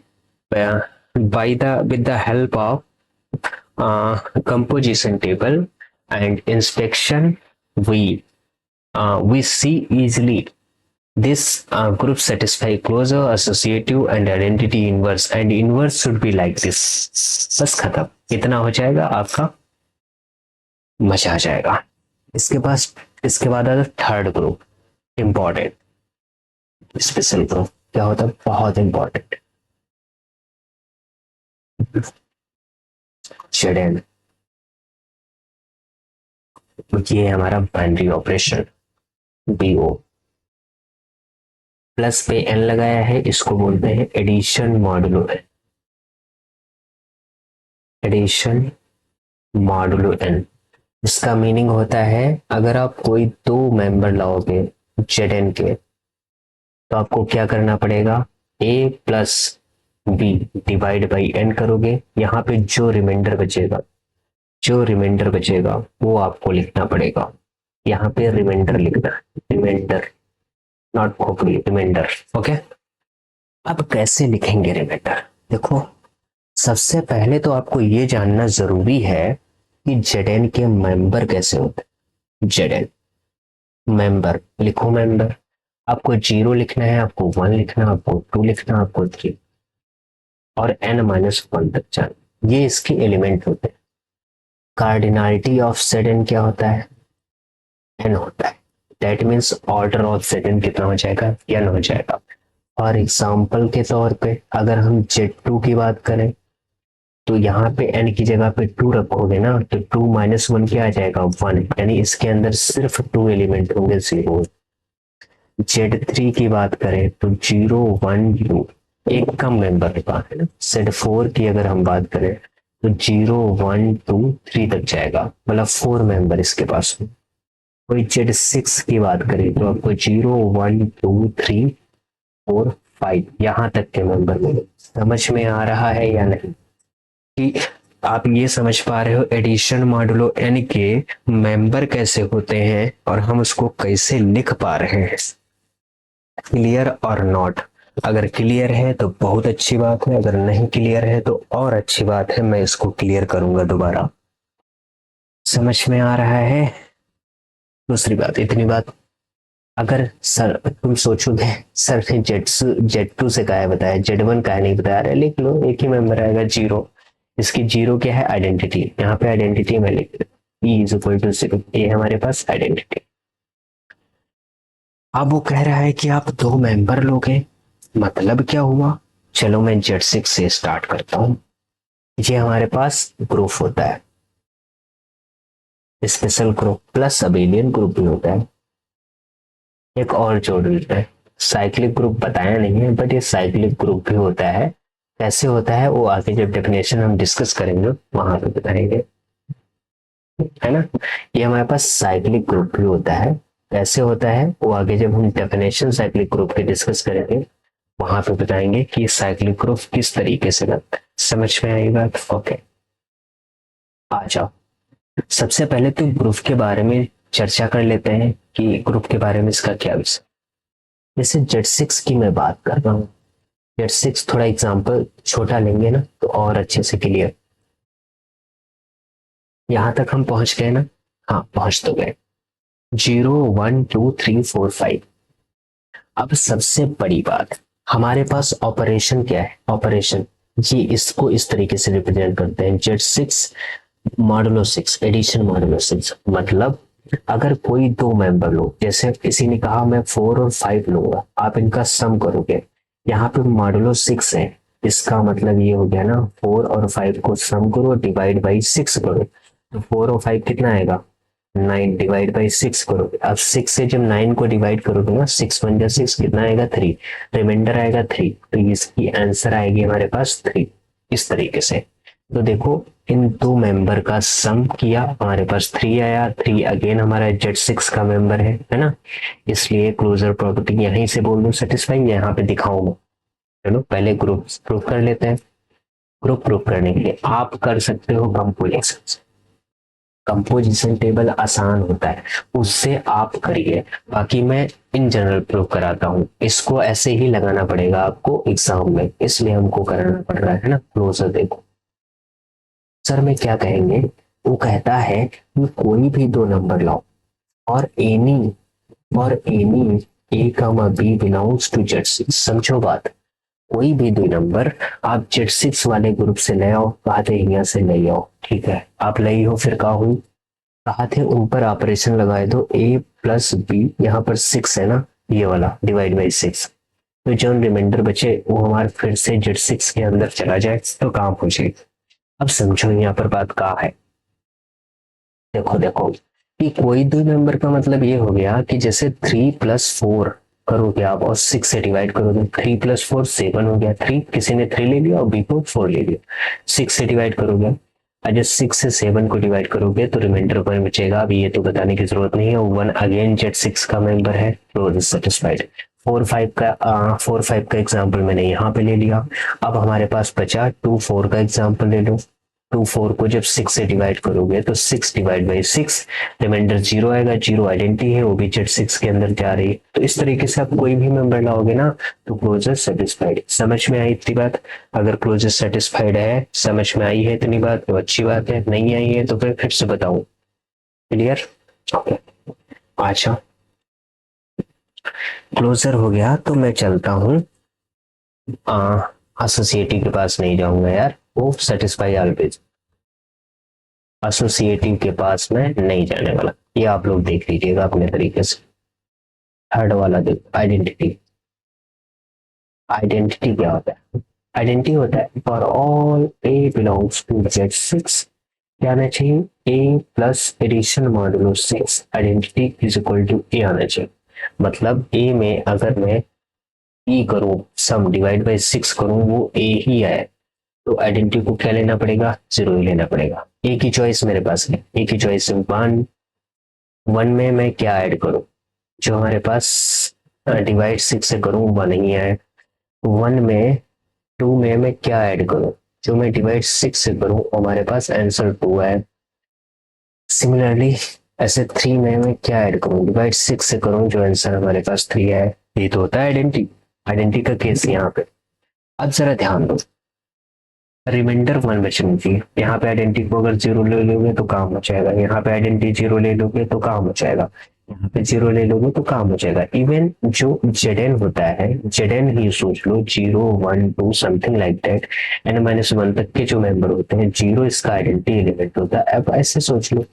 with the help of composition table and inspection we see easily this group satisfy closure, associative and identity inverse, and inverse should be like this। बस खत्म, इतना हो जाएगा, आपका मजा आ जाएगा। इसके बाद आता third group, important special group. क्या होता है, बहुत इंपॉर्टेंट, ZN। ये हमारा बाइनरी ऑपरेशन, BO प्लस पे n लगाया है, इसको बोलते हैं addition modulo n। Addition modulo n, इसका मीनिंग होता है अगर आप कोई 2 मेंबर लाओगे ZN के तो आपको क्या करना पड़ेगा, a plus b divide by n करोगे, यहाँ पे जो रिमाइंडर बचेगा वो आपको लिखना पड़ेगा। यहाँ पे रिमाइंडर लिखना है, रिमाइंडर, नॉट खोपड़ी, रिमाइंडर। ओके, अब कैसे लिखेंगे रिमाइंडर, देखो सबसे पहले तो आपको ये जानना जरूरी है कि ZN के मेंबर कैसे होते हैं। ZN मेंबर लिखो, मेंबर आपको 0 लिखना है, आपको 1 लिखना, आपको 2 लिखना, आपको 3 और n-1 तक जाना, ये इसके एलिमेंट होते हैं। कार्डिनलिटी ऑफ ZN क्या होता है, n होता है। That means order of ZN कितना हो जाएगा, n हो जाएगा। और एग्जाम्पल के तौर पे अगर हम Z2 की बात करें तो यहाँ पे n की जगह पे 2 रखोगे ना, तो 2 - 1 क्या आ जाएगा, 1, यानी इसके अंदर सिर्फ 2 एलिमेंट होंगे, 0। Z3 की बात करें तो 0, 1, 2 एक कम मेंबर का है ना। Z4 की अगर हम बात करें तो 0, 1, 2, 3 तक जाएगा, मतलब 4 मेंबर इसके पास। कोई Z6 की बात करें तो आपको 0 1 2 3 4 5 यहाँ तक के मेंबर मिले। समझ में आ रहा है या नहीं कि आप ये समझ पा रहे हो एडिशन मॉडुलो n के मेंबर कैसे होते हैं और हम उसको कैसे लिख पा रहे हैं। क्लियर और नॉट? अगर क्लियर है तो बहुत अच्छी बात है, अगर नहीं क्लियर है तो और अच्छी बात है, मैं इसको क्लियर करूंगा दोबारा। समझ में आ रहा है? दूसरी बात, इतनी बात, अगर सर तुम सोचोगे सर ने Z2 से क्या है बताया, Z1 का नहीं बताया, अरे लिख लो, एक ही मेंबर आएगा 0। इसकी 0 क्या है? आइडेंटिटी। यहाँ पे आइडेंटिटी में लिख ई इज इक्वल टू 0, ये हमारे पास आइडेंटिटी। अब वो कह रहा है कि आप दो मेंबर लोगे, मतलब क्या हुआ? चलो मैं Z6 से स्टार्ट करता हूं। ये हमारे पास ग्रुप होता है, special group plus abelian group भी होता है। एक और जोड़ देते हैं, साइक्लिक ग्रुप बताया नहीं है बट ये साइक्लिक ग्रुप भी होता है। कैसे होता है वो आगे जब डेफिनेशन हम डिस्कस करेंगे वहां पे बताएंगे, है ना। ये हमारे पास साइक्लिक ग्रुप भी होता है। कैसे होता है वो आगे जब हम डेफिनेशन साइक्लिक ग्रुप के डिस्कस करेंगे वहां पे बताएंगे कि साइक्लिक ग्रुप किस तरीके से बनता है। समझ में आई बात? ओके, आ जाओ। सबसे पहले तो ग्रुप के बारे में चर्चा कर लेते हैं कि ग्रुप के बारे में इसका क्या विषय। जैसे Z6 की मैं बात कर रहा हूँ, Z6 थोड़ा एग्जांपल छोटा लेंगे ना तो और अच्छे से क्लियर। यहां तक हम पहुंच गए ना? हाँ पहुंच तो गए। 0 1 2 3 4 5। अब सबसे बड़ी बात, हमारे पास ऑपरेशन क्या है? ऑपरेशन ये इसको इस तरीके से रिप्रेजेंट करते हैं, Z6 मॉडुलो 6 एडिशन मॉडुलो 6। मतलब अगर कोई दो मेंबर लो, जैसे किसी ने कहा मैं 4 और 5 लूंगा, आप इनका सम करोगे, यहाँ पे मॉडुलो 6 है, इसका मतलब ये हो गया ना 4 और 5 को सम करो डिवाइड बाई 6 करो, तो 4 और 5 कितना आएगा? 9 डिवाइड बाई 6 करोगे। अब 6 से जब 9 को डिवाइड करोगे ना, 6 1 6 कितना आएगा? 3, रिमाइंडर आएगा 3, तो इसकी आंसर आएगी हमारे पास 3। इस तरीके से तो देखो इन दो मेंबर का सम किया, हमारे पास 3 आया। 3 अगेन हमारा Z6 का मेंबर है ना, इसलिए क्लोजर प्रॉपर्टी यहीं से बोल दो सेटिस्फाइंग, यहाँ पे दिखाऊंगा। चलो पहले ग्रुप प्रूफ कर लेते हैं। ग्रुप प्रूफ करने के लिए आप कर सकते हो कंपोजिशन। कंपोजिशन टेबल आसान होता है, उससे आप करिए, बाकी मैं इन जनरल प्रूफ कराता हूँ। इसको ऐसे ही लगाना पड़ेगा आपको एग्जाम में, इसलिए हमको करना पड़ रहा है ना। क्लोजर देखो सर में क्या कहेंगे, वो कहता है कि कोई भी दो नंबर लाओ और any A comma B belongs to Z6। समझो बात, कोई भी दो नंबर आप Z6 वाले ग्रुप से ले आओ, कहा थे यहाँ से ले आओ, ठीक है आप ले हो, फिर कहा हुई कहा थे उन पर ऑपरेशन लगाए दो a प्लस बी, यहाँ पर 6 है ना, ये वाला डिवाइड बाई 6, तो जो रिमाइंडर बचे वो हमारे फिर से Z6 के अंदर चला जाए तो काम हो जाए। अब समझो यहाँ पर बात कहा है, देखो देखो कि कोई दो नंबर का मतलब ये हो गया कि जैसे 3 + 4 करोगे आप और 6 से डिवाइड करोगे, 3 + 4 7 हो गया, 3 किसी ने 3 ले लिया और बी को 4 ले लिया, 6 से डिवाइड करोगे, अगर 6 से 7 को डिवाइड करोगे तो रिमाइंडर वन बचेगा। अभी ये तो बताने की जरूरत नहीं है, 1 अगेन Z6 का मेंबर है, क्लोज सेटिस्फाइड। 4 5 का एग्जाम्पल मैंने यहाँ पे ले लिया। अब हमारे पास बचा 2 4 का एग्जाम्पल ले लो। 2 4 को जब 6 से डिवाइड करोगे तो 6 डिवाइड बाई 6, रिमाइंडर 0 आएगा, 0 आइडेंटिटी है, वो भी Z6 के अंदर जा रही है। तो इस तरीके से आप कोई भी मेंबर लाओगे ना तो क्लोजर सेटिस्फाइड। समझ में आई इतनी बात? अगर क्लोजर सेटिस्फाइड है, समझ में आई है इतनी बात तो अच्छी बात है, नहीं आई है तो फिर से बताऊं। क्लियर? ओके, अच्छा क्लोजर हो गया तो मैं चलता हूँ एसोसिएटिव के पास नहीं जाऊंगा यार, वो सेटिस्फाई ऑलवेज, एसोसिएटिव के पास में नहीं जाने वाला। ये आप लोग देख लीजिएगा अपने तरीके से। थर्ड वाला देखो, आइडेंटिटी। आइडेंटिटी क्या होता है? आइडेंटिटी होता है for all a belongs to Z6, क्या आना चाहिए? A plus addition modulo 6 identity is equal to a आना चाहिए। मतलब ए में अगर मैं ई करूं, सम डिवाइड बाई 6 करूं, वो ए ही आए तो आइडेंटिटी को क्या लेना पड़ेगा? 0 ही लेना पड़ेगा। एक ही चॉइस मेरे पास है, एक ही चॉइस 1 वन में मैं क्या ऐड करूं, जो हमारे पास डिवाइड सिक्स से करूं वन ही है। वन में टू में मैं क्या ऐड करूं, जो मैं डिवाइड सिक्स से करूं हमारे पास आंसर टू है। सिमिलरली ऐसे थ्री में मैं क्या ऐड करूं, डिवाइड सिक्स से करूं, जो आंसर हमारे पास थ्री है। ये तो होता है आइडेंटिटी, आइडेंटिटी का केस यहाँ पे। अब जरा ध्यान दो, रिमाइंडर वन बचनी चाहिए। यहाँ पे आइडेंटिटी को अगर जीरो ले लोगे तो काम हो जाएगा, यहाँ पे आइडेंटिटी जीरो ले लोगे तो काम हो जाएगा, यहाँ पे जीरो ले लोगे तो काम हो जाएगा। इवन जो जेड होता है, जेड ही सोच लो, zero one two something like that, n minus one तक के जो मेंबर होते हैं, जीरो इसका आइडेंटिटी एलिमेंट होता है। अब ऐसे सोच लो,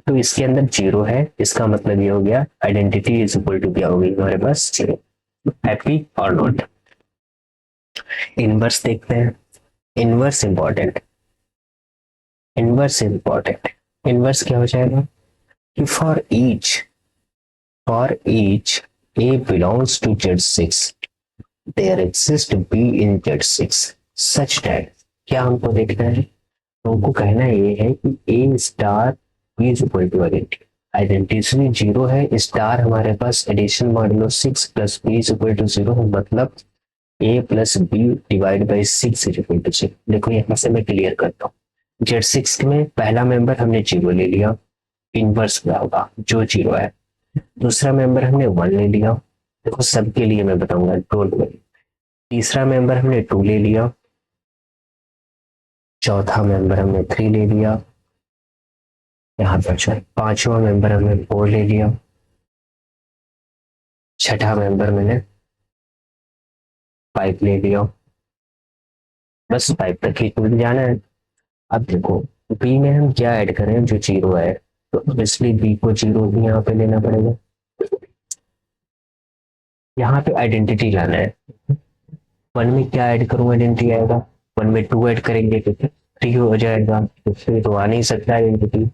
तो इसके अंदर जीरो है, इसका मतलब ये हो गया आइडेंटिटी इज इक्वल टू क्या होगी हमारे पास, जीरो। हैप्पी और नॉट। इनवर्स देखते हैं। Inverse important, inverse important. Inverse क्या हो जाएगा कि for each A belongs to Z6, there exist B in Z6 such that. क्या हमको देखना है, तो हमको कहना ये है कि a star b is equal to identity. Identity zero है, स्टार हमारे पास addition modulo six plus b is equal to zero है, मतलब a plus b divide by six is equal to zero. देखो यहाँ से मैं क्लियर करता हूँ। Z6 में पहला मेंबर हमने जीरो ले लिया, इनवर्स क्या होगा, जो जीरो है। दूसरा मेंबर हमने वन ले लिया, देखो सबके लिए मैं बताऊंगा, डोंट वरी। तीसरा मेंबर हमने टू ले लिया, चौथा मेंबर हमने थ्री ले लिया, यहाँ पर पांचवा मेंबर हमने फोर ले लिया, छठा मेंबर मैंने फाइव ले लिया। बस फाइव तक ही टूट जाना है। अब देखो बी में हम क्या ऐड करें जो जीरो है, तो ऑब्वियसली बी को जीरो भी यहाँ पे लेना पड़ेगा। यहाँ पे आइडेंटिटी लाना है। वन में क्या ऐड करूँ, आइडेंटिटी आएगा। वन में टू ऐड करेंगे तो थ्री हो जाएगा, तो थ्री तो आ नहीं सकता आइडेंटिटी।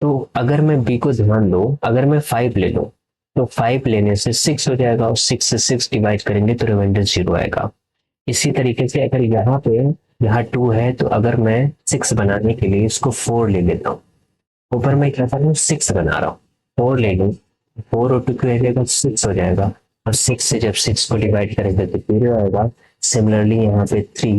तो अगर मैं बी को ध्यान दो, अगर मैं फाइव ले लूँ तो फाइव लेने से सिक्स हो जाएगा, और सिक्स से सिक्स डिवाइड करेंगे तो रिमाइंडर जीरो आएगा। इसी तरीके से अगर यहाँ पे, यहाँ टू है, तो अगर मैं सिक्स बनाने के लिए इसको फोर ले लेता हूँ, ऊपर मैं क्या कर रहा हूँ सिक्स बना रहा हूँ, फोर ले लूँ, फोर और टू को सिक्स हो जाएगा, और सिक्स से जब सिक्स को डिवाइड करेंगे तो जीरो आएगा। सिमिलरली यहाँ पे थ्री,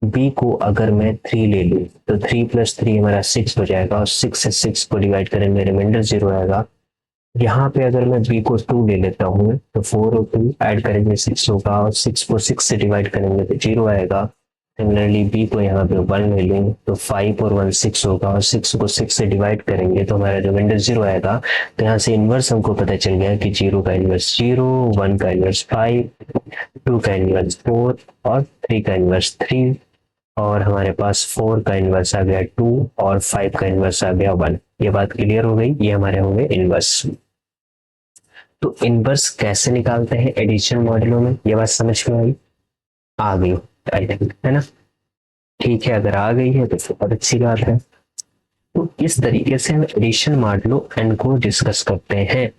बी को अगर मैं थ्री ले लूँ तो थ्री प्लस थ्री हमारा सिक्स हो जाएगा, और सिक्स से सिक्स को डिवाइड करेंगे रिमाइंडर जीरो आएगा। यहाँ पे अगर मैं बी को टू ले लेता हूँ तो फोर और टू ऐड करेंगे सिक्स होगा, और सिक्स को सिक्स से डिवाइड करेंगे तो जीरो आएगा। सिमिलरली बी को यहाँ पे वन ले लें तो फाइव और वन सिक्स होगा, और सिक्स को सिक्स से डिवाइड करेंगे तो हमारा रिमाइंडर जीरो आएगा। तो यहाँ से इनवर्स हमको पता चल गया कि जीरो का इनवर्स जीरो, वन का इनवर्स फाइव, टू का इनवर्स फोर, और थ्री का इनवर्स थ्री, और हमारे पास फोर का इनवर्स आ गया टू, और फाइव का इनवर्स आ गया वन। ये बात क्लियर हो गई, ये हमारे होंगे इनवर्स। तो इनवर्स कैसे निकालते हैं एडिशन मॉडलों में, ये बात समझ में आई, आ गई है ना। ठीक है, अगर आ गई है तो बहुत अच्छी बात है। तो इस तरीके से हम एडिशन मॉडलो एन को डिस्कस करते हैं।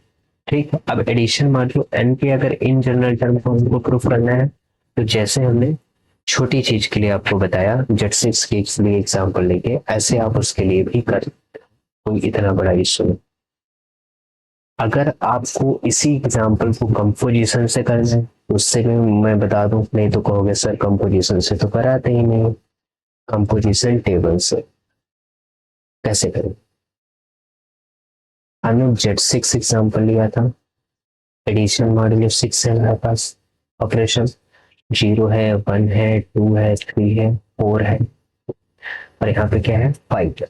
ठीक है, अब एडिशन मॉडलो एन के अगर इन जनरल टर्म को हमको प्रूफ करना है, तो जैसे हमने छोटी चीज के लिए आपको बताया, Z6 के लिए एग्जाम्पल लेके, ऐसे आप उसके लिए भी कर, कोई इतना बड़ा इशू नहीं। अगर आपको इसी एग्जाम्पल को कंपोजिशन से करना है, उससे भी मैं बता दूं, नहीं तो कहोगे सर कंपोजिशन से तो कराते ही नहीं। कंपोजिशन टेबल से कैसे करें, हमने Z6 एग्जाम्पल लिया था, एडिशन मॉड्यूलो सिक्स है हमारे पास, ऑपरेशन जीरो है, वन है, टू है, थ्री है, फोर है, और यहाँ पे क्या है फाइव है।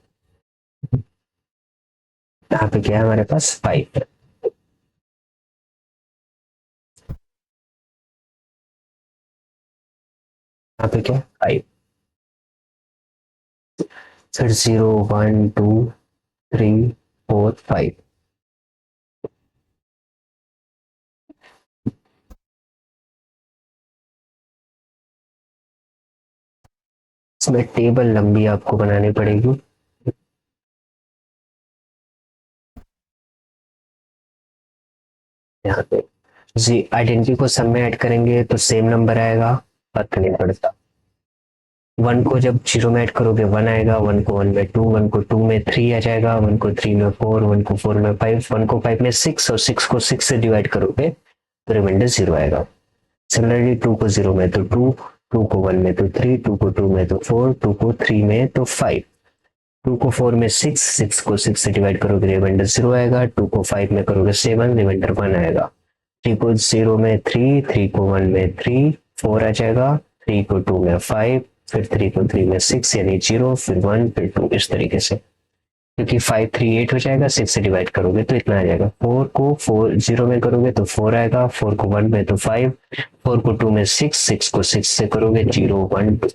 यहाँ पे क्या है हमारे पास फाइव है। यहाँ पे क्या है फाइव, फिर zero one to three four five. इसमें टेबल लंबी आपको बनानी पड़ेगी। यहाँ पे जी आइडेंटिटी को सब में ऐड करेंगे तो सेम नंबर आएगा, फर्क नहीं पड़ता। 1 को जब 0 में ऐड करोगे 1 आएगा, 1 को 1 में 2, 1 को 2 में 3 आ जाएगा, 1 को 3 में 4, 1 को 4 में 5, 1 को 5 में 6 और 6 को 6 से डिवाइड करोगे तो रिमाइंडर 0 आएगा। सिमिलरली 2 को 0 में तो 2, 2 को 1 में तो 3, 2 को 2 में तो 4, 2 को 3 में तो 5, 2 को 4 में 6, 6 को 6 से डिवाइड करोगे रिमाइंडर 0 आएगा, 2 को 5 में करोगे 7, रिमाइंडर 1 आएगा, 3 को 0 में 3, 3 को 1 में 3, 4 आ जाएगा, 3 को 2 में 5, फिर 3 को 3 में 6 यानी 0, फिर 1, फिर 2, इस तरीके से। क्योंकि 5 3 8 हो जाएगा, 6 से डिवाइड करोगे तो इतना आ जाएगा। 4 को 4 0 में करोगे तो 4 आएगा, 4 को 1 में तो 5, 4 को 2 में 6, 6 को 6 से करोगे 0 1 2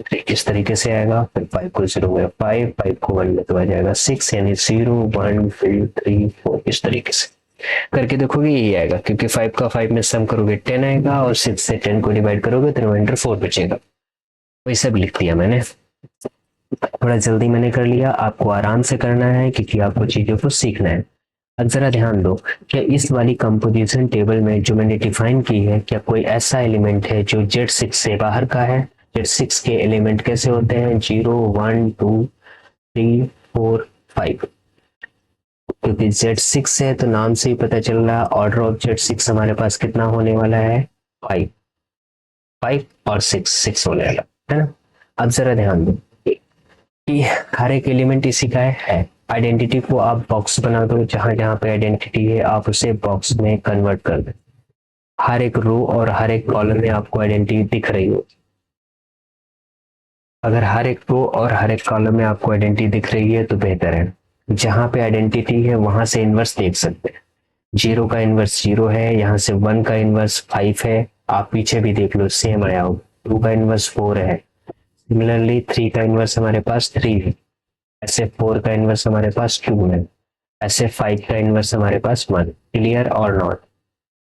3, इस तरीके से आएगा। फिर 5 को 0 में 5, 5 को 1 में तो आ जाएगा 6 यानी 0 1 2 3 4, इस तरीके से करके देखोगे यही आएगा। क्योंकि 5 का 5 में सम करोगे 10 आएगा और 6 से 10 को डिवाइड करोगे तो रिमाइंडर 4 बचेगा। वही सब लिख दिया मैंने, थोड़ा जल्दी मैंने कर लिया, आपको आराम से करना है क्योंकि आपको चीजों को सीखना है। अब जरा ध्यान दो, क्या इस वाली कंपोजिशन टेबल में जो मैंने डिफाइन की है, क्या कोई ऐसा एलिमेंट है जो Z6 से बाहर का है? Z6 के एलिमेंट कैसे होते हैं? 0 1 2 3 4 5। क्योंकि Z6 है तो नाम से ही पता चल रहा है ऑर्डर ऑफ Z6 हमारे पास कितना होने वाला है? 5 5 और 6 6 होने वाला है ना। अब जरा ध्यान दो कि हर एक एलिमेंट इसी का है। आइडेंटिटी को आप बॉक्स बना दो, जहां जहां पे आइडेंटिटी है आप उसे बॉक्स में कन्वर्ट कर दो। हर एक रो और हर एक कॉलम में आपको आइडेंटिटी दिख रही हो। अगर हर एक रो और हर एक कॉलम में आपको आइडेंटिटी दिख रही है तो बेहतर है। जहां पे आइडेंटिटी है वहां से इनवर्स देख सकते हैं। 0 का इनवर्स 0 है, यहाँ से 1 का इनवर्स 5 है, आप पीछे भी देख लो सेम आया हो। 2 का इनवर्स 4 है, सिमिलरली 3 का इनवर्स हमारे पास 3 है, ऐसे 4 का इनवर्स हमारे पास 2 है, ऐसे 5 का इनवर्स हमारे पास 1। क्लियर और नॉट?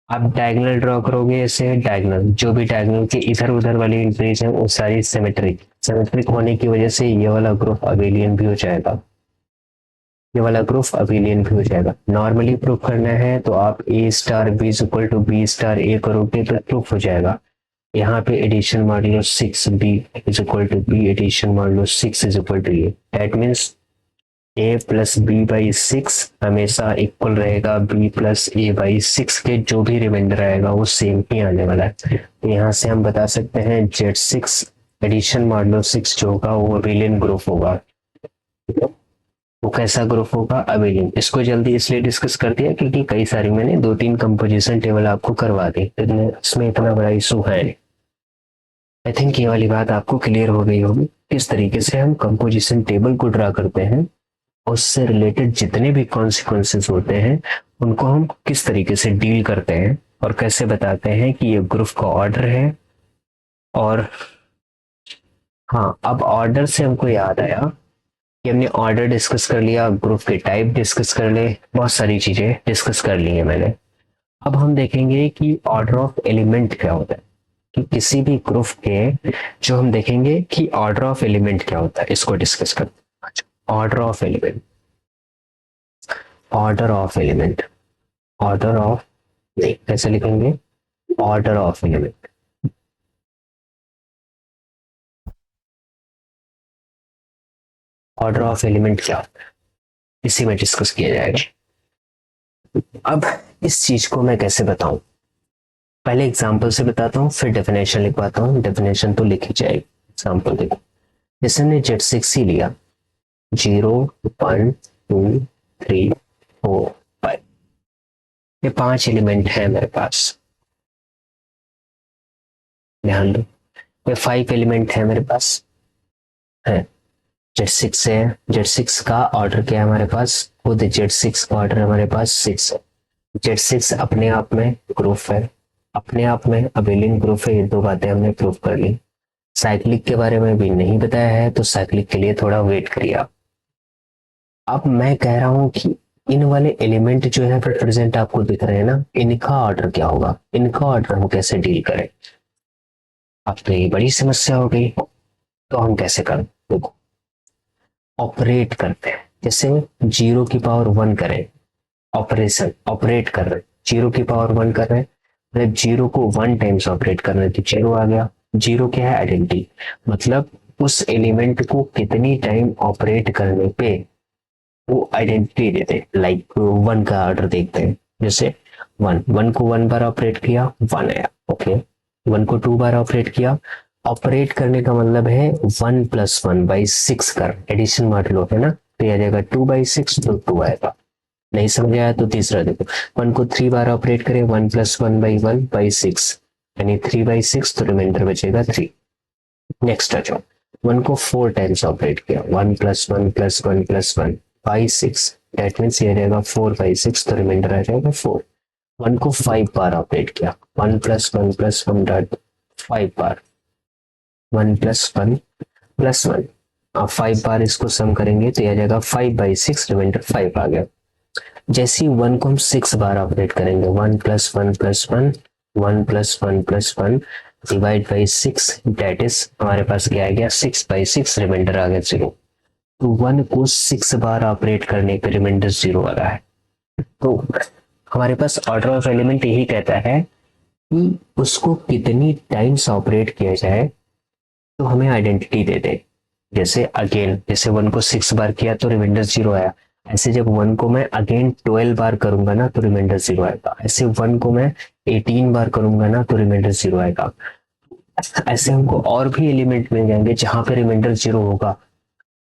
आप डायगोनल ड्रॉ करोगे, ऐसे डायगोनल जो भी डायगोनल के इधर उधर वाली एंट्रीज है वो सारी सिमेट्रिक सिमेट्रिक होने की वजह से ये वाला ग्रुप अबेलियन भी हो जाएगा, ये वाला ग्रुप अबेलियन भी हो जाएगा। नॉर्मली प्रूफ करना है तो आप a star b is equal to b star a करोगे तो प्रूफ हो जाएगा। यहाँ पे एडिशन मान लो 6b is equal to b, addition मान लो 6 is equal to a. That means a plus b by 6 हमेशा इक्वल रहेगा b प्लस ए बाई 6 के, जो भी रिमाइंडर आएगा वो सेम ही आने वाला है। तो यहाँ से हम बता सकते हैं Z6 एडिशन मान लो 6 जो होगा वो अबेलियन ग्रुप होगा। वो कैसा ग्रुप होगा? अबेलियन। इसको जल्दी इसलिए डिस्कस कर दिया क्योंकि कई सारी मैंने 2-3 कंपोजिशन टेबल आपको करवा दी, इसमें इतना बड़ा इशू है। आई थिंक ये वाली बात आपको क्लियर हो गई होगी किस तरीके से हम कंपोजिशन टेबल को ड्रा करते हैं, उससे रिलेटेड जितने भी कॉन्सिक्वेंसेस होते हैं उनको हम किस तरीके से डील करते हैं और कैसे बताते हैं कि ये ग्रुप का ऑर्डर है। और हाँ, अब ऑर्डर से हमको याद आया कि हमने ऑर्डर डिस्कस कर लिया, ग्रुप के टाइप डिस्कस कर ले, बहुत सारी चीजें डिस्कस कर ली है मैंने। अब हम देखेंगे कि ऑर्डर ऑफ एलिमेंट क्या होता है, कि किसी भी ग्रुप के जो हम देखेंगे कि ऑर्डर ऑफ एलिमेंट क्या होता है, इसको डिस्कस करते हैं। Order of element, order of element, order of, नहीं कैसे लिखेंगे? Order of element. Order of element क्या होता है इसी में डिस्कस किया जाएगा। अब इस चीज को मैं कैसे बताऊं? पहले एग्जाम्पल से बताता हूँ फिर डेफिनेशन लिखवाता हूँ। डेफिनेशन तो लिखी जाएगी, एग्जाम्पल देखो। जैसे हमने Z6 ही लिया, 0 1 2 3 4 5, ये 5 एलिमेंट है मेरे पास। ध्यान दो, ये 5 एलिमेंट है मेरे पास है। Z6 है, Z6 का ऑर्डर क्या है हमारे पास? खुद Z6 का ऑर्डर हमारे पास 6 है। Z6 अपने आप में ग्रुप है, अपने आप में अबेलियन ग्रुप है। ये दो बातें हमने प्रूव कर ली। साइक्लिक के बारे में भी नहीं बताया है तो साइक्लिक के लिए थोड़ा वेट करिए आप। अब मैं कह रहा हूं कि इन वाले एलिमेंट जो है प्रेजेंट आपको दिख रहे हैं ना, इनका ऑर्डर क्या होगा, इनका ऑर्डर हम कैसे डील करें? अब तो ये बड़ी समस्या हो गई, तो हम कैसे करें? देखो, ऑपरेट करते हैं, जैसे 0 की पावर 1 करें, ऑपरेशन ऑपरेट कर रहे हैं, 0 की पावर 1 कर रहे हैं, मतलब 0 को 1 टाइम्स ऑपरेट कर रहे हैं तो 0 आ गया, जीरो क्या है, आइडेंटिटी, मतलब उस एलिमेंट को कितनी टाइम ऑपरेट करने पे वो आइडेंटिटी देते। लाइक वन का ऑर्डर देखते हैं, जैसे वन, वन को वन बार ऑपरेट किया, वन आया, ओके। वन को टू बार ऑपरेट किया, ऑपरेट करने का मतलब है one plus one by six कर एडिशन मार लो, है ना, तो यह आ जाएगा टू बाई सिक्स, तो टू आएगा। नहीं समझ आया तो तीसरा देखो, वन को थ्री बार ऑपरेट करें, one plus one by six, यानी थ्री बाई सिक्स, तो रिमाइंडर बचेगा थ्री। नेक्स्ट आ जाओ, वन को फोर टाइम्स ऑपरेट किया, one by six, that means ये रहेगा फोर बाई सिक्स, तो रिमाइंडर आ जाएगा फोर। वन को फाइव बार ऑपरेट किया, one plus one dot five बार, वन प्लस वन, अब फाइव बार इसको सम करेंगे तो यह आ जाएगा five by six, remainder five आ गया। जैसे ही वन को हम सिक्स बार ऑपरेट करेंगे, one plus one divide by six, date is हमारे पास क्या आ गया, सिक्स बाई सिक्स, रिमाइंडर आ गया जीरो। तो वन को सिक्स बार ऑपरेट करने पे रिमाइंडर जीरो आ रहा है। तो हमारे पास ऑर्डर ऑफ एलिमेंट यही कहता है कि उसको कितनी टाइम्स ऑपरेट किया जाए तो हमें आइडेंटिटी दे दे। जैसे अगेन, जैसे वन को सिक्स बार किया तो रिमाइंडर जीरो आया, ऐसे जब वन को मैं अगेन 12 बार करूंगा ना तो रिमाइंडर जीरो आएगा, ऐसे वन को मैं 18 बार करूंगा ना तो रिमाइंडर जीरो आएगा। ऐसे हमको और भी एलिमेंट मिल जाएंगे जहां पे रिमाइंडर जीरो होगा,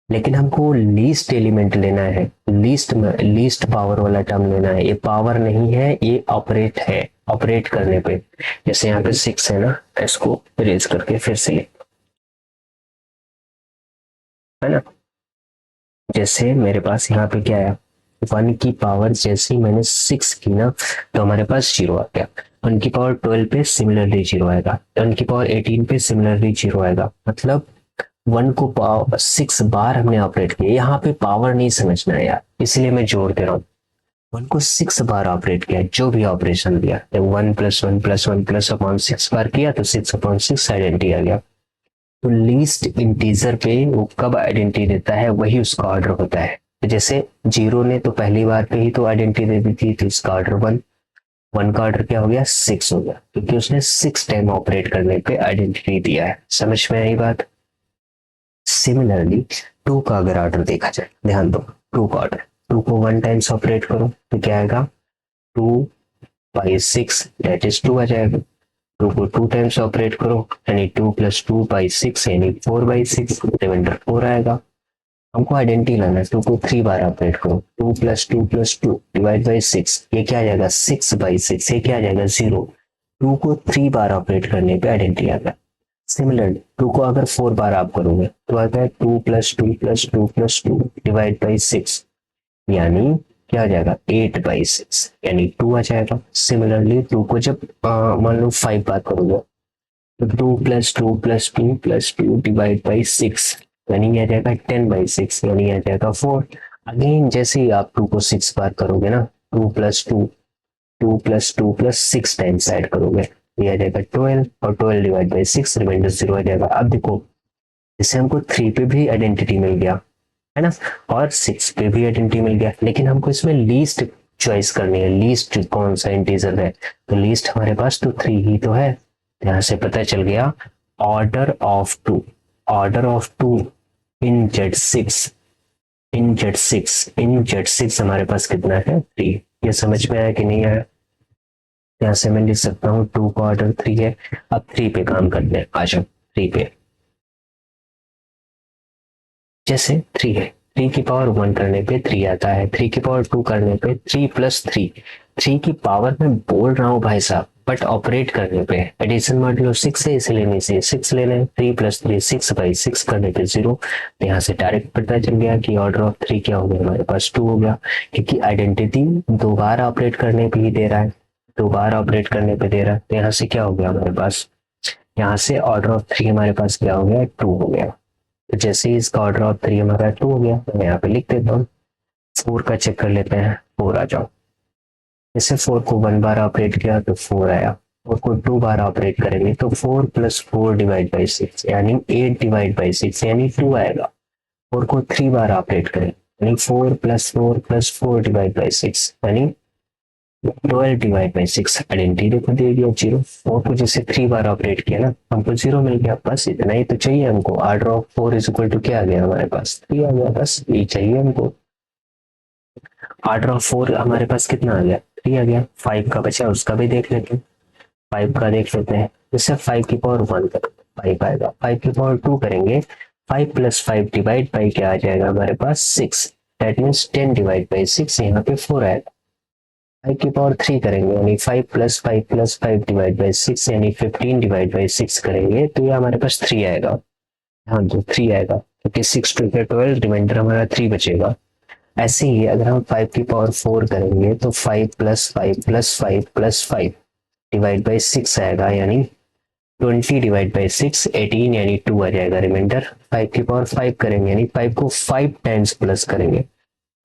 लेकिन हमको लीस्ट एलिमेंट लेना है, लीस्ट पावर वाला टर्म लेना है। ये पावर नहीं है, ये ऑपरेट है, ऑपरेट करने पे। जैसे यहाँ पे सिक्स है ना, इसको इरेज करके फिर से, है ना, जैसे मेरे पास यहाँ पे क्या है, वन की पावर जैसे ही मैंने सिक्स की ना तो हमारे पास जीरो आ गया। वन की पावर 12 पे सिमिलरली जीरो आएगा, वन की पावर 18 पे सिमिलरली जीरो आएगा। मतलब वन को पावर सिक्स बार हमने ऑपरेट किया, यहाँ पे पावर नहीं समझना है यार, इसलिए मैं जोड़ दे रहा हूँ। वन को सिक्स बार ऑपरेट किया, जो भी ऑपरेशन दिया, वन प्लस अपॉन सिक्स बार किया तो सिक्स अपॉन सिक्स आइडेंटिटी आ गया। तो लीस्ट इंटीजर पे वो कब आइडेंटिटी देता है, वही उसका ऑर्डर होता है। तो जैसे जीरो ने तो पहली बार पे ही तो आइडेंटिटी दे दी थी, तो इसका ऑर्डर वन, वन का ऑर्डर क्या हो गया, सिक्स हो गया, क्योंकि उसने सिक्स टाइम ऑपरेट करने पे आइडेंटिटी दिया है। समझ में आई बात। सिमिलरली टू का अगर ऑर्डर देखा जाए, ध्यान दो, टू का ऑर्डर, टू को वन टाइम्स ऑपरेट करो तो क्या आएगा, two by six, that is two आ जाएगा। टू को टू टाइम्स ऑपरेट करो, यानी two plus two by six, यानी four by six, remainder four आएगा। हमको आइडेंटिटी लाना है, टू को थ्री बार ऑपरेट करो, two plus two divide by six, ये क्या आ जाएगा, सिक्स बाई सिक्स, ये क्या आ जाएगा, जीरो। टू को थ्री बार ऑपरेट करने पे आइडेंटिटी आ गया। सिमिलरली टू को अगर फोर बार आप करोगे तो आता है टू डिवाइड बाई सिक्स, यानी क्या आ जाएगा, एट बाई सिक्स, यानी टू आ जाएगा। सिमिलरली टू को जब मान लो फाइव बार करोगे तो टू डिवाइड बाई सिक्स, यानी आ जाएगा टेन बाई सिक्स, यानी आ जाएगा फोर। अगेन जैसे ही आप टू को सिक्स बार करोगे ना, two plus six times add करोगे, ये आ जाएगा ट्वेल्व, और twelve divide by six, remainder zero आ जाएगा। अब देखो, इससे हमको थ्री पे भी आइडेंटिटी मिल गया, है ना, और सिक्स पे भी आइडेंटिटी मिल गया, लेकिन हमको इसमें लीस्ट चॉइस करनी है, लीस्ट कौन सा इंटीजर है, तो लीस्ट हमारे पास तो थ्री ही तो है। यहां से पता चल गया order of two in Z six, in Z six हमारे पास कितना है, थ्री। ये समझ में आया कि नहीं आया। यहां से मैं लिख सकता हूँ टू का ऑर्डर थ्री है। अब थ्री पे काम करते हैं, आ जाओ थ्री पे। जैसे थ्री है, थ्री की पावर वन करने पे थ्री आता है, थ्री की पावर टू करने पे थ्री प्लस थ्री, थ्री की पावर में बोल रहा हूँ भाई साहब, बट ऑपरेट करने पे एडिशन मॉड्यूल सिक्स है, इसलिए नीचे सिक्स ले लें, three plus three six by six करने पे जीरो। तो यहाँ से डायरेक्ट पता चल गया कि ऑर्डर ऑफ थ्री क्या हो गया, हमारे पास टू हो गया, क्योंकि आइडेंटिटी दो बार ऑपरेट करने पे ही दे रहा है, दो बार ऑपरेट करने पे दे रहा है। तो यहाँ से क्या हो गया हमारे पास, यहाँ से ऑर्डर ऑफ थ्री हमारे पास क्या हो गया, टू हो गया। तो जैसे ही इसका ऑर्डर ऑफ थ्री हमारा टू हो गया, तो मैं यहाँ पे लिख देता हूँ। फोर का चेक कर लेते हैं, फोर आ जाओ। जैसे फोर को वन बार ऑपरेट किया तो फोर आया, फोर को टू बार ऑपरेट करेंगे तो four plus four divide by six, यानी एट डिवाइड बाई सिक्स, यानी टू आएगा। फोर को थ्री बार ऑपरेट करें, यानी four plus four divide by six, यानी 12 डिवाइड बाई 6 आइडेंटिटी देखो दे दिया 0। 4 को जैसे 3 बार ऑपरेट किया ना हमको 0 मिल गया, बस इतना ही तो चाहिए हमको। Order of 4 is equal to क्या आ गया हमारे पास 3 आ गया, बस ये चाहिए हमको। ऑर्डर ऑफ 4 हमारे पास कितना आ गया 3 आ गया। 5 का बचा उसका भी देख लेते हैं, 5 का देख लेते हैं। जैसे 5 की पावर 1 करो 5 आएगा, 5 की पावर 2 करेंगे 5 प्लस 5 डिवाइड बाई क्या आ जाएगा हमारे पास 6, दैट मीन्स 10 डिवाइड बाई 6, यहाँ पे 4 आएगा। 5 की पावर 3 करेंगे यानी 5 प्लस 5 प्लस 5 डिवाइड बाई 6 यानी 15 डिवाइड बाई 6 करेंगे तो ये हमारे पास 3 आएगा। हाँ तो 3 आएगा क्योंकि 6 टू 12 रिमाइंडर हमारा 3 बचेगा। ऐसे ही अगर हम 5 की पावर 4 करेंगे तो 5 plus 5 plus 5 plus 5 divide by 6 आएगा यानी 20 डिवाइड बाई 6 18 यानी 2 आ जाएगा रिमाइंडर। 5 की पावर 5 करेंगे यानी 5 को 5 टाइम्स प्लस करेंगे,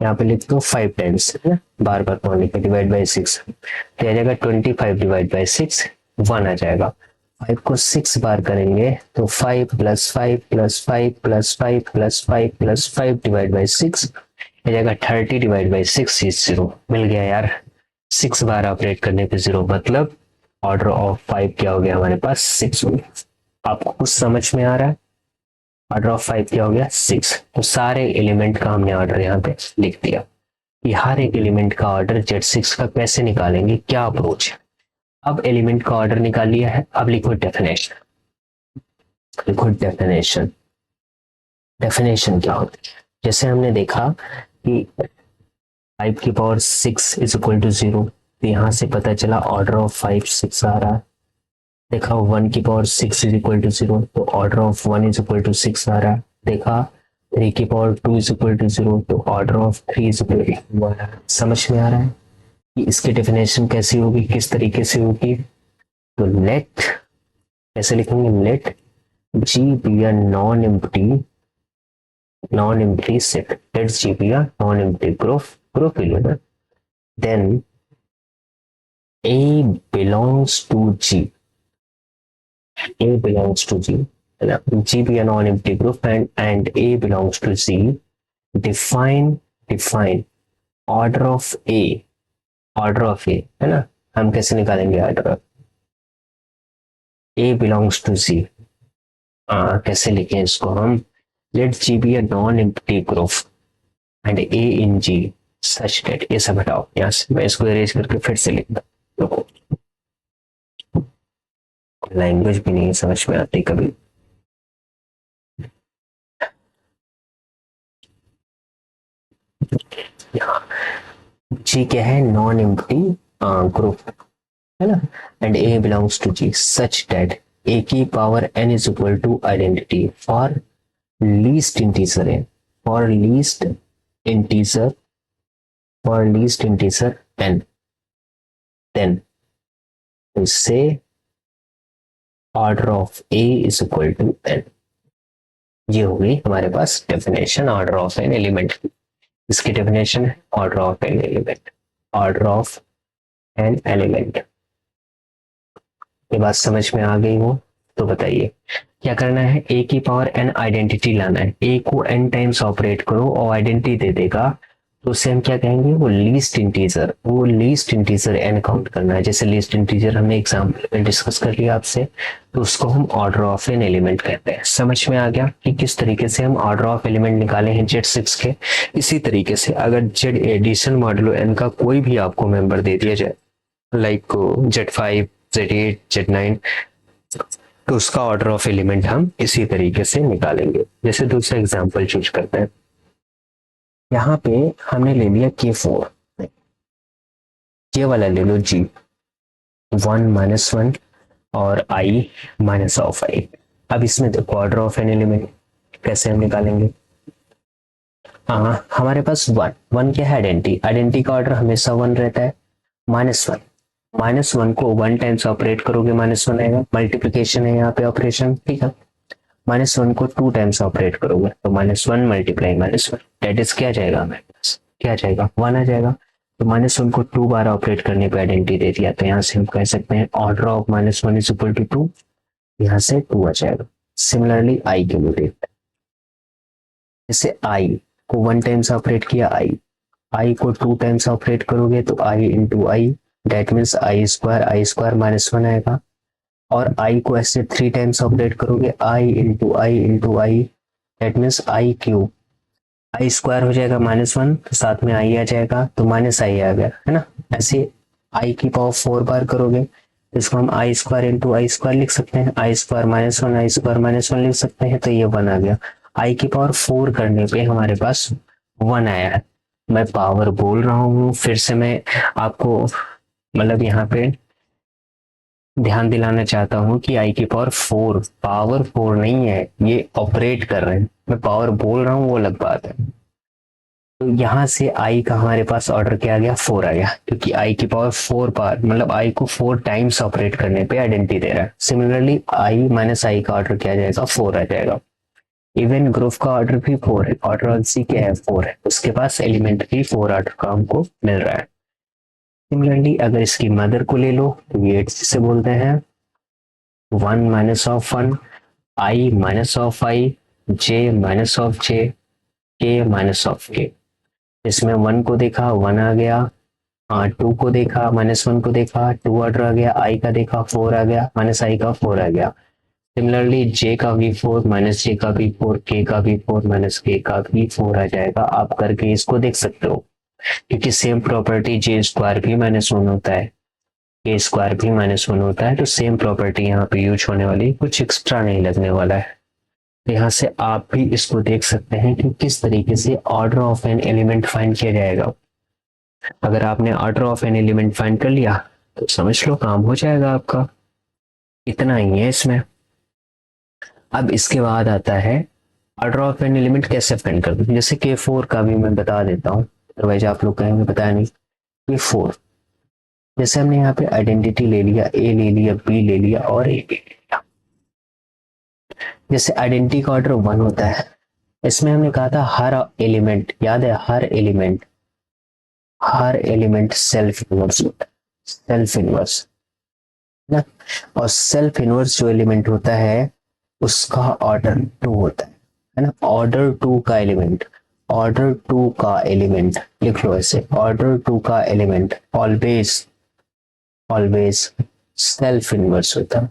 यहाँ पे लिख दो 5 टाइम्स है ना, बार बार पढ़ने पे डिवाइड बाई 6 तो आ जाएगा 25 डिवाइड बाई 6 1 आ जाएगा। 5 को 6 बार करेंगे तो 5 plus 5 plus 5 plus 5 plus 5 plus 5 divide by 6 आ जाएगा 30 डिवाइड बाई 6 इज 0। मिल गया यार, 6 बार ऑपरेट करने पे 0 मतलब ऑर्डर ऑफ 5 क्या हो गया हमारे पास 6 हो गया। आपको कुछ समझ में आ रहा है? ऑर्डर ऑफ 5 क्या हो गया 6। तो सारे एलिमेंट का हमने ऑर्डर यहाँ पे लिख दिया कि हर एक एलिमेंट का ऑर्डर Z6 का कैसे निकालेंगे, क्या अप्रोच है। अब एलिमेंट का ऑर्डर निकाल लिया है, अब लिखो डेफिनेशन। लिखो डेफिनेशन। डेफिनेशन क्या होती है, जैसे हमने देखा कि 5 की पावर 6 इज इक्वल टू 0, तो यहाँ से पता चला ऑर्डर ऑफ 5 6 आ रहा है। देखा 1 की पावर 6 इज इक्वल टू 0 तो order of 1 is equal to 6 आ रहा है। देखा 3 की पावर 2 इज इक्वल टू 0 तो order of 3 is equal to 1 आ रहा है। समझ में आ रहा है कि इसकी डेफिनेशन कैसी होगी, किस तरीके से होगी। तो लेट कैसे लिखेंगे, let G be a non empty set, let G be a non empty group element, then A belongs to G. A belongs to G. G be a non-empty group and A belongs to Z. Define order of A. Order of A है ना, हम कैसे निकालेंगे order of A belongs to Z। कैसे लिखें इसको हम, let G be a non-empty group and A in G such that, ये सब हटाओ यहाँ से, मैं इसको इरेज करके फिर से लिखता हूँ। लैंग्वेज भी नहीं समझ में आती कभी। यहाँ G क्या है, नॉन एम्प्टी ग्रुप है ना, and A belongs to G such that A की power n is equal to identity for least integer है, for least integer n, then से order of A is equal to n। ये हो गई हमारे पास definition order of an element की। इसकी डेफिनेशन है order of an element, order of an element. ये बात समझ में आ गई हो तो बताइए क्या करना है। ए की पावर एन आइडेंटिटी लाना है, ए को एन टाइम्स ऑपरेट करो और आइडेंटिटी दे देगा तो उसे हम क्या कहेंगे, वो लीस्ट इंटीजर एन काउंट करना है। जैसे लीस्ट इंटीजर हमने एग्जाम्पल में डिस्कस कर लिया आपसे, तो उसको हम ऑर्डर ऑफ एन एलिमेंट कहते हैं। समझ में आ गया कि किस तरीके से हम ऑर्डर ऑफ एलिमेंट निकाले हैं Z6 के। इसी तरीके से अगर Z एडिशन मॉडुलो n का कोई भी आपको मेंबर दे दिया जाए लाइक Z5 Z8 Z9 तो उसका ऑर्डर ऑफ एलिमेंट हम इसी तरीके से निकालेंगे। जैसे दूसरा एग्जांपल चूज करते हैं, यहाँ पे हमने ले लिया K4, ये वाला ले लो G 1 और I माइनस ऑफ I। अब इसमें देखो ऑर्डर ऑफ एन एलिमेंट कैसे हम निकालेंगे। हमारे पास 1 क्या है, आइडेंटिटी का ऑर्डर हमेशा 1 रहता है। -1 को 1 टाइम्स ऑपरेट करोगे -1 आएगा, मल्टीप्लीकेशन है यहाँ पे ऑपरेशन, ठीक है। -1 को 2 टाइम्स ऑपरेट करोगे तो -1 मल्टीप्लाई -1 दैट इज क्या जाएगा हमारे पास, क्या जाएगा 1 आ जाएगा। तो -1 को 2 बार ऑपरेट करने पे आइडेंटिटी दे दिया, तो यहाँ से हम कह सकते हैं order of -1 is equal to 2, यहाँ से 2 आ जाएगा। सिमिलरली आई के लिए जैसे आई को 1 टाइम्स ऑपरेट किया, आई को 2 टाइम्स ऑपरेट करोगे तो i into i that means i square -1 आएगा, और आई को ऐसे 3 टाइम्स ऑपरेट करोगे, i into i into i, that means i cube, i square हो जाएगा -1, तो साथ में आई आ जाएगा तो माइनस आई आ गया, है ना। ऐसे आई की पावर 4 बार करोगे तो इसको हम आई स्क्वायर इंटू आई स्क्वायर लिख सकते हैं, आई स्क्वायर -1 आई स्क्वायर -1 लिख सकते हैं, तो ये 1 आ गया। आई की पावर 4 करने पे हमारे पास 1 आया है। मैं पावर बोल रहा हूँ, फिर से मैं आपको मतलब यहाँ पे ध्यान दिलाना चाहता हूँ कि आई की पावर 4 नहीं है, ये ऑपरेट कर रहे हैं। मैं पावर बोल रहा हूँ वो अलग बात है। तो यहाँ से आई का हमारे पास ऑर्डर क्या आ गया, 4 आ गया, क्योंकि आई की पावर 4 बार मतलब आई को 4 टाइम्स ऑपरेट करने पे आइडेंटिटी दे रहा है। सिमिलरली आई माइनस आई का ऑर्डर क्या आ जाएगा, 4 आ जाएगा। इवन ग्रुप का ऑर्डर भी 4 है, ऑर्डर ऑन सी क्या है, 4 है, उसके पास एलिमेंट भी 4 ऑर्डर का हमको मिल रहा है। सिमिलरली अगर इसकी मदर को ले लो तो ये से बोलते हैं 1 minus of 1, i minus of i, j minus of j, k minus of के। इसमें 1 को देखा 1 आ गया, 2 को देखा -1 को देखा 2 ऑर्डर आ गया, आई का देखा 4 आ गया, माइनस आई का 4 आ गया। सिमिलरली जे का भी 4, माइनस जे का भी 4, के का भी 4, माइनस के का भी 4 आ जाएगा। आप करके इसको देख सकते हो, क्योंकि सेम प्रॉपर्टी जे स्क्वायर भी -1 होता है, के स्क्वायर भी -1 होता है, तो सेम प्रॉपर्टी यहाँ पे यूज होने वाली, कुछ एक्स्ट्रा नहीं लगने वाला है। तो यहाँ से आप भी इसको देख सकते हैं कि किस तरीके से order of an element find किया जाएगा। अगर आपने order of an element find कर लिया तो समझ लो काम हो जाएगा आपका। इतना ही है इसमें। अब इसके बाद आता है ऑर्डर ऑफ एन एलिमेंट कैसे फाइंड कर दूं। जैसे K4 का भी मैं बता देता हूँ, अदरवाइज आप लोग कहेंगे बताया नहीं। K4 जैसे हमने यहाँ पे आइडेंटिटी ले लिया, ए ले लिया, बी ले लिया और ए ले लिया। जैसे आइडेंटिटी का ऑर्डर 1 होता है, इसमें हमने कहा था हर एलिमेंट, याद है, हर एलिमेंट सेल्फ इनवर्स होता है, सेल्फ इनवर्स ना। और सेल्फ इनवर्स जो एलिमेंट होता है उसका ऑर्डर 2 होता है ना। ऑर्डर 2 का एलिमेंट लिख लो ऐसे, ऑर्डर 2 का एलिमेंट ऑलवेज सेल्फ इनवर्स होता है,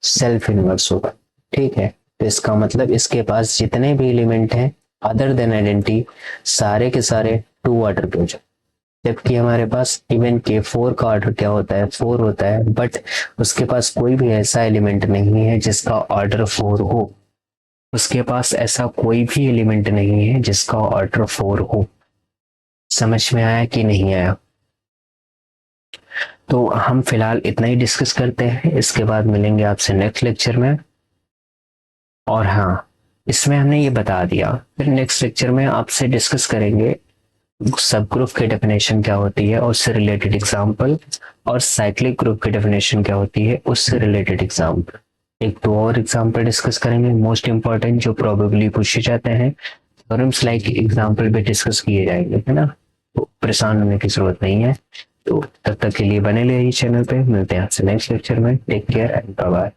सेल्फ इनवर्स होगा, ठीक है। तो इसका मतलब इसके पास जितने भी एलिमेंट हैं अदर देन आइडेंटिटी, सारे के सारे 2 ऑर्डर के हो जाए। जबकि हमारे पास इवन K4 का ऑर्डर क्या होता है, 4 होता है, बट उसके पास कोई भी ऐसा एलिमेंट नहीं है जिसका ऑर्डर 4 हो। उसके पास ऐसा कोई भी एलिमेंट नहीं है जिसका ऑर्डर 4 हो। समझ में आया कि नहीं आया? तो हम फिलहाल इतना ही डिस्कस करते हैं, इसके बाद मिलेंगे आपसे नेक्स्ट लेक्चर में। और हाँ, इसमें हमने ये बता दिया, फिर नेक्स्ट लेक्चर में आपसे डिस्कस करेंगे सब ग्रुप की डेफिनेशन क्या होती है उससे रिलेटेड एग्जाम्पल, और साइक्लिक ग्रुप की डेफिनेशन क्या होती है उससे रिलेटेड एग्जाम्पल। एक 2 और एग्जाम्पल डिस्कस करेंगे मोस्ट इंपॉर्टेंट, जो प्रोबेबली पूछे जाते हैं। थ्योरम्स लाइक एग्जाम्पल भी डिस्कस किए जाएंगे, है ना। तो परेशान होने की जरूरत नहीं है। तो तब तक के लिए बने रहिए चैनल पे, मिलते हैं आपसे नेक्स्ट लेक्चर में। Take care and bye bye.